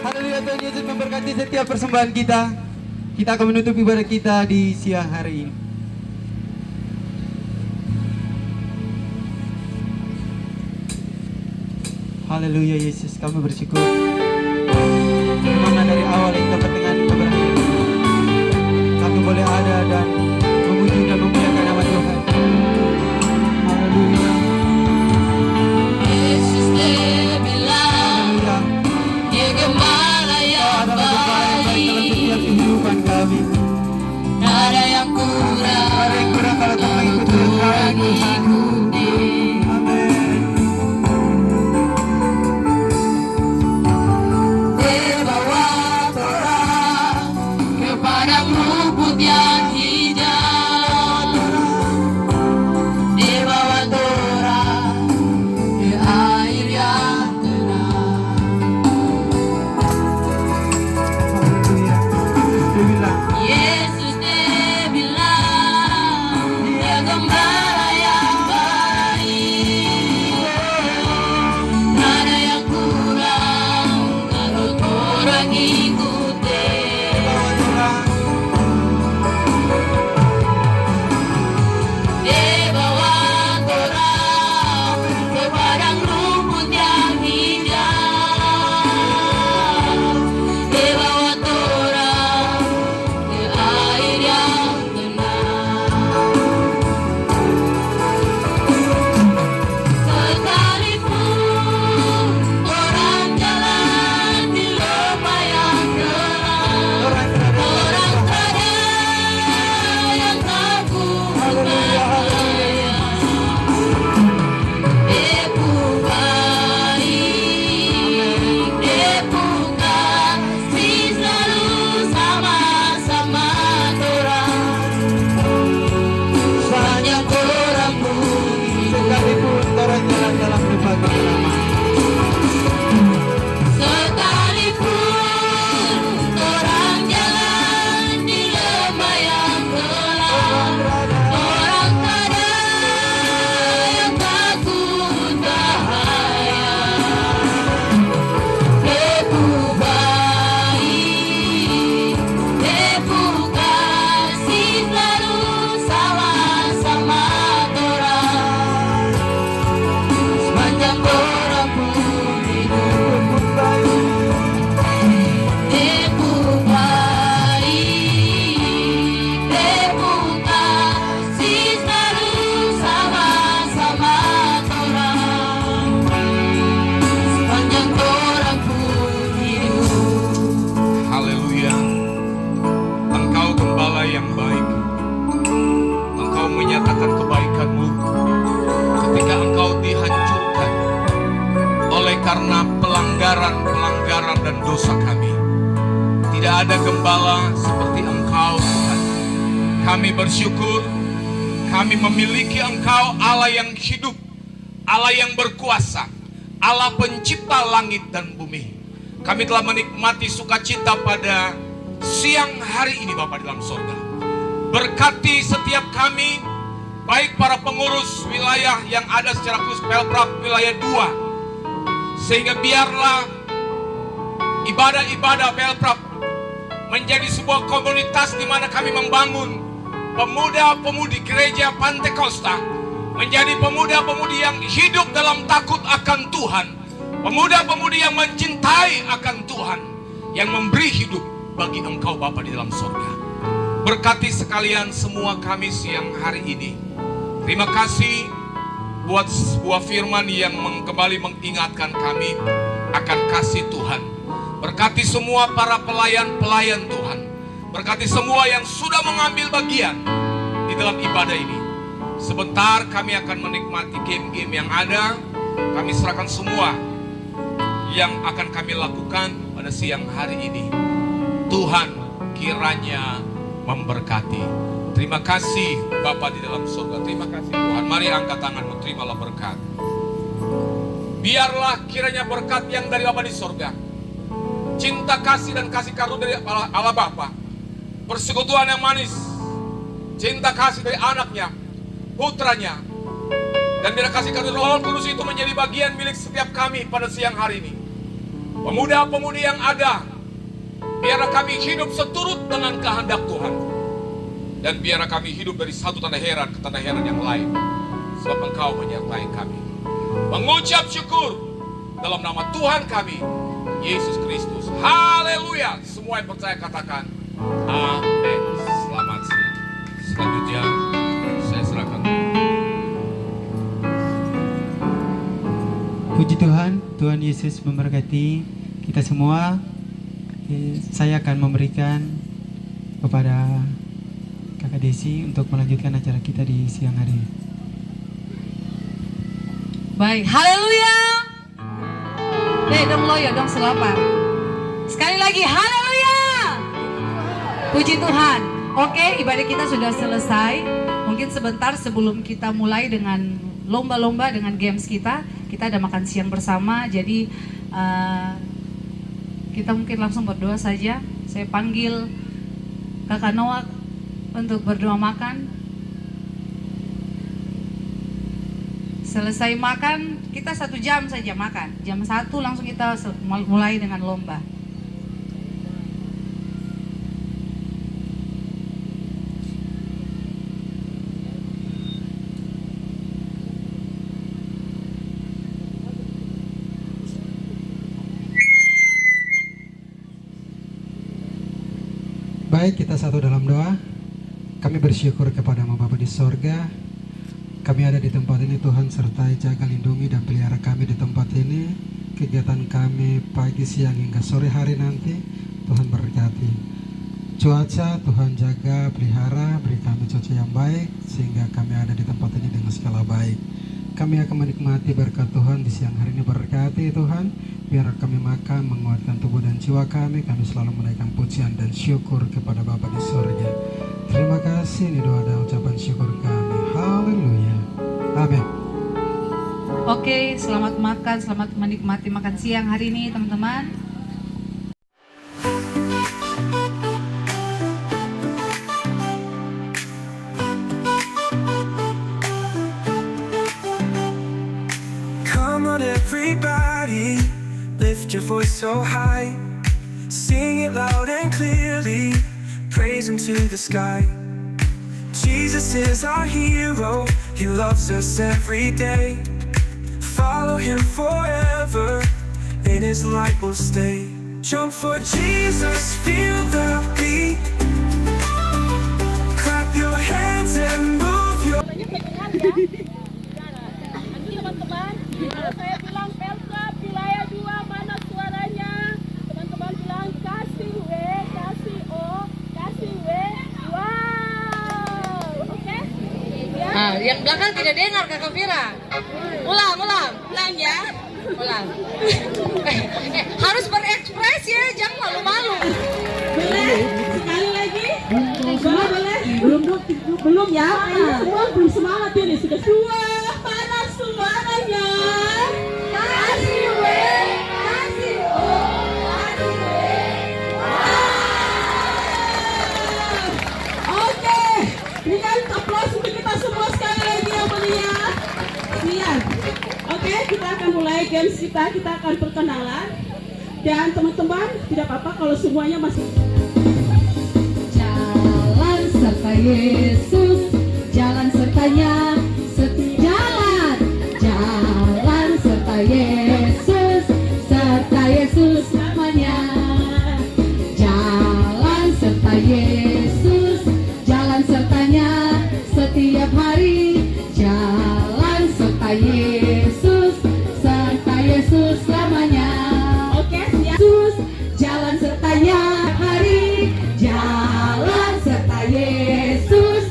Haleluya Tuhan Yesus memberkati setiap persembahan kita. Kita akan menutup ibadah kita di siang hari ini. Haleluya Yesus, kami bersyukur. Dimana dari awal hingga pertengahan hingga berakhir, kami boleh ada dan memuji dan memuliakan nama Tuhan. Haleluya. Yesus dia bilang, Haleluya. Dia gembala yang Adalah Bapa yang baik dalam baik. setiap kehidupan kami. Tak ada yang kurang, Ada yang kurang kalau tak mengikuti Engkau Tuhan. Amin. Dia bawa orang kepada rumput yang hijau. Dia bawa orang ke air yang tenang. Haleluya. Dia bilang, Yesus dia bilang, Dia gembala yang baik. Tak ada yang kurang kalau orang ikuti. Dia bawa orang ke padang rumput yang hijau. Dia bawa orang ke air yang tenang. Sekalipun orang jalan di lembah yang gelap, orang tak ada yang takut bahaya. Dia pun baik, Dia pun kasih selalu sama-sama orang. Sepanjang orang bumi, sekalipun orang jalan dalam lembah kegelapan, sekalipun orang jalan di lembah yang gelap, orang tak ada yang takut bahaya. Dia pun baik, Dia pun kasih selalu sama-sama orang. Sepanjang orang pun hidup, Dia pun baik, Dia pun kasih selalu sama-sama orang. Sepanjang orang pun hidup. Haleluya. Engkau gembala yang baik. Engkau menyatakan kebaikan-Mu ketika Engkau dihancurkan oleh karena pelanggaran dan dosa kami. Tidak ada gembala seperti Engkau, Tuhan. Kami bersyukur, kami memiliki Engkau, Allah yang hidup, Allah yang berkuasa, Allah pencipta langit dan bumi. Kami telah menikmati sukacita pada siang hari ini, Bapa di dalam sorga. Berkati setiap kami, baik para pengurus wilayah yang ada secara khusus Pelprap wilayah 2, sehingga biarlah ibadah-ibadah Pelprap menjadi sebuah komunitas di mana kami membangun pemuda-pemudi gereja Pantekosta menjadi pemuda-pemudi yang hidup dalam takut akan Tuhan, pemuda-pemudi yang mencintai akan Tuhan, yang memberi hidup bagi Engkau Bapa di dalam sorga. Berkati sekalian semua kami siang hari ini. Terima kasih buat sebuah firman yang kembali mengingatkan kami akan kasih Tuhan. Berkati semua para pelayan-pelayan Tuhan. Berkati semua yang sudah mengambil bagian di dalam ibadah ini. Sebentar kami akan menikmati game-game yang ada. Kami serahkan semua yang akan kami lakukan pada siang hari ini. Tuhan kiranya memberkati. Terima kasih Bapa di dalam surga. Terima kasih Tuhan. Mari angkat tanganmu, terimalah berkat. Biarlah kiranya berkat yang dari Bapa di surga, cinta kasih dan kasih karunia dari Allah Bapa, persekutuan yang manis, cinta kasih dari anaknya, putranya, dan biar kasih karunia Roh Kudus itu menjadi bagian milik setiap kami pada siang hari ini. Pemuda-pemudi yang ada, biarlah kami hidup seturut dengan kehendak Tuhan. Dan biarlah kami hidup dari satu tanda heran ke tanda heran yang lain. Sebab Engkau menyertai kami. Mengucap syukur dalam nama Tuhan kami, Yesus Kristus. Haleluya. Semua yang percaya katakan amin. Selamat siang. Selanjutnya saya serahkan. Puji Tuhan, Tuhan Yesus memberkati kita semua. Saya akan memberikan kepada Kakak Desi untuk melanjutkan acara kita di siang hari ini. Baik, haleluya. Dong loyo dong selapan. Sekali lagi haleluya. Puji Tuhan. Oke, ibadah kita sudah selesai. Mungkin sebentar sebelum kita mulai dengan lomba-lomba dengan games kita ada makan siang bersama. Jadi kita mungkin langsung berdoa saja. Saya panggil Kakak Noah untuk berdoa makan. Selesai makan, kita 1 jam saja makan. Jam 1 langsung kita mulai dengan lomba. Baik, kita satu dalam doa. Kami bersyukur kepada-Mu Bapa di sorga. Kami ada di tempat ini, Tuhan, sertai jaga, lindungi, dan pelihara kami di tempat ini. Kegiatan kami pagi, siang, hingga sore hari nanti, Tuhan berkati. Cuaca, Tuhan jaga, pelihara, beri kami cuaca yang baik, sehingga kami ada di tempat ini dengan segala baik. Kami akan menikmati berkat Tuhan di siang hari ini. Berkati Tuhan, biar kami makan, menguatkan tubuh dan jiwa kami. Kami selalu menaikkan pujian dan syukur kepada Bapa di sorga. Terima kasih, ini doa dan ucapan syukur kami. Haleluya. Amin. Oke, selamat makan, selamat menikmati makan siang hari ini, teman-teman. Come on everybody, lift your voice so high, sing it loud and clearly, praise Him to the sky. Jesus is our hero, He loves us every day. Follow Him forever, in His light we'll stay. Jump for Jesus, feel the beat. Clap your hands and move your... Teman-teman, kalau saya bilang Pelprap wilayah 2 mana suaranya? Teman-teman bilang kasih W, kasih O, kasih W. Wow, oke? Ya. Yang belakang tidak dengar Kakak Fira. Ulang ya. Ulang. Harus berekspresi. Belum ya? Semua belum semangat ini. Sudah dua. Mana suaranya? Kasih W, kasih O, kasih W. Oke, berikan aplaus untuk kita semua sekali lagi yang mulia. Siap. Oke, kita akan mulai games kita. Kita akan perkenalan. Dan teman-teman, tidak apa-apa kalau semuanya masih. Jalan serta Yesus, jalan sertanya, jalan, jalan serta Yesus namanya. Jalan serta Yesus, jalan sertanya setiap hari. Jalan serta Yesus namanya. Oke, siap. Yesus, jalan sertanya hari. Jalan serta Yesus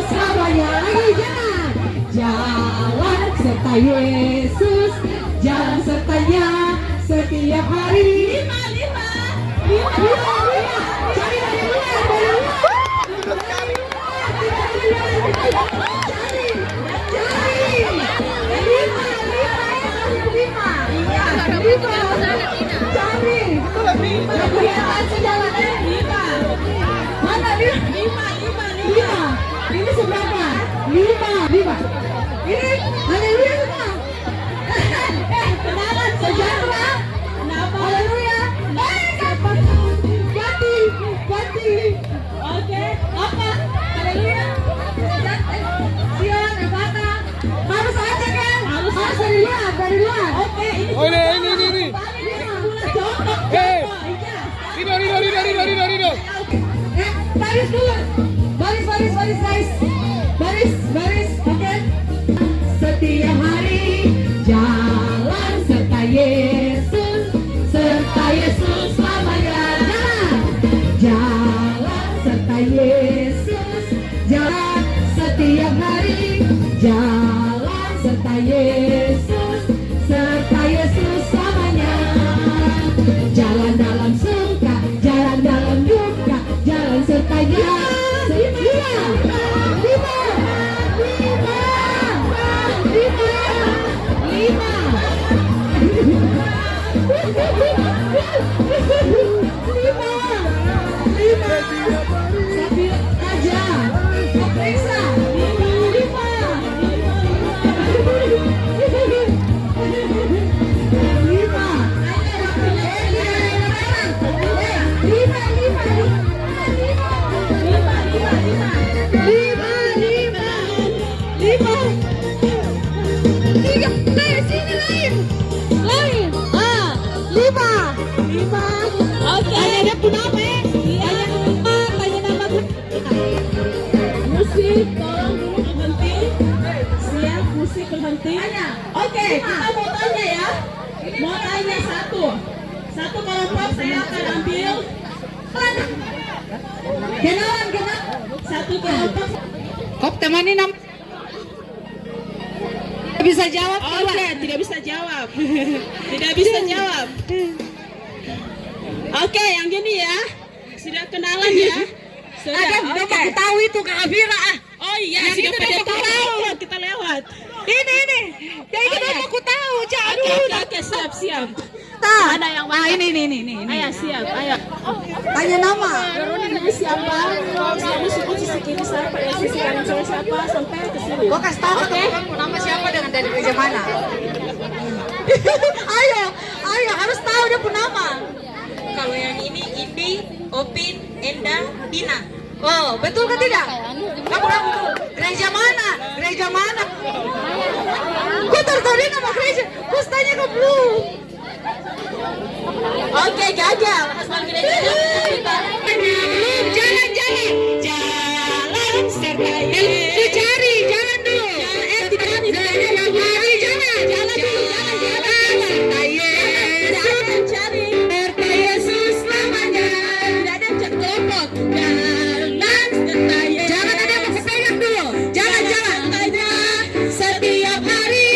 namanya. Lagi jalan serta Yesus, jalan sertanya setiap hari. Lima. Cari dari luar. Ini seberapa? Lima. Ini haleluya semua. Kenalan sejahtera. Kenapa? Haleluya. Ganti. Oke, apa? Haleluya. Sion, Evata. Harus aja kan? Harus dari luar. Oke, ini. Oh ini. Rido. Baris dulu. Baris. Oke. Setiap hari jalan serta Yesus selamanya. Jalan serta Yesus, jalan setiap hari. Jalan serta Yesus selamanya. Jalan dalam suka, jalan dalam duka, jalan sertanya. Sambil aja, periksa. Musik, tolong dulu berhenti. Siap, musik berhenti. Oke, kita mau tanya ya. Mau tanya satu kelompok saya akan ambil. Kenalan. Satu kelompok. Kop temani nam. Bisa jawab Oke, tidak bisa jawab. Tidak bisa jawab. Oke, yang gini ya. Sudah kenalan ya. Sudah. Oke. tahu itu Kak Afira. Oh iya, Yang sudah itu pada udah tahu. tahu. Kita lewat. Ini. Yang itu iya. aku tahu. Oke, siap. Ada yang ini. Ayo, siap. Ayo. Tanya nama. Ini siapa? Ini sisi kiri siapa? Yang sisi kanan saya siapa? Sampai ke sini. Gua kasih tahu Oke. kamu nama siapa dengan dari gereja mana. ayo harus tahu dia punya nama. Kalau yang ini Indi, Opin, Enda, Dina. Oh, betul kan tidak? Kamu betul. Gereja mana? Gua tertarik nama gereja. Gua tanya ke belum. Oke, gagal. Asal gereja kita. Belum, jalan serta Yesus. Cari, jalan dulu. Jalan dulu. Serta Yesus. Serta Yesus namanya. Tidak ada cek kelompok. Jalan serta Yesus. Jangan ada yang pegang dulu. Jalan. Setiap hari.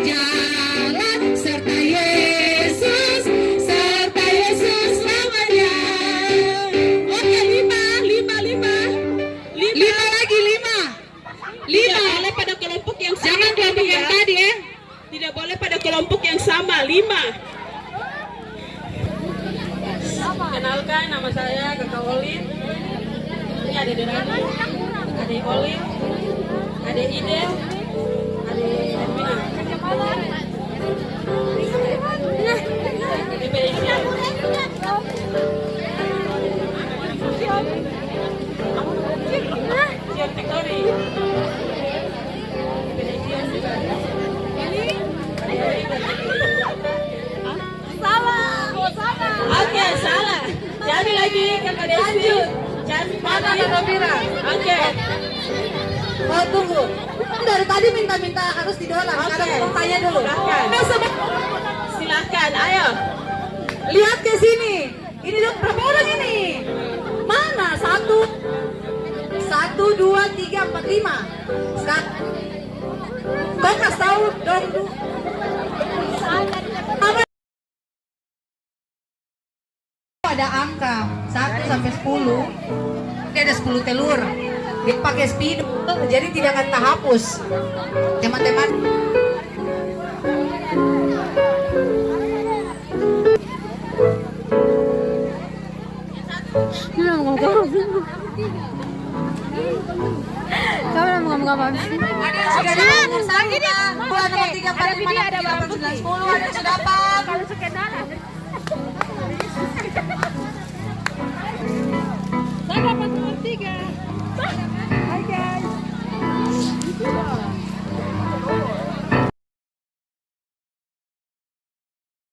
Jalan serta Yesus namanya. nama saya Kakak Olin. Ini ada Derani, ada Olin, ada Ide, ada Hermina. Ini Beresia. Siap Tektori. Beresia juga. Oke, salah. Jadi lagi Kakak Desi. Mana Kakak Mira? Oke. Oh, tunggu. Dari tadi minta-minta harus didorong. Sekarang mau tanya dulu. Silahkan, ayo. Lihat ke sini. Ini dong berapa orang ini? Mana? 1, 2, 3, 4, 5. Kau kasih tahu dong. Ada angka 1 sampai 10. Ini ada 10 telur. Dia pakai spidol, jadi tidak akan terhapus. Teman-teman. Ada yang sudah di umur 1, nomor 3, 4, 5, 6, 7, 8, 9, 10. Ada yang sudah dapat.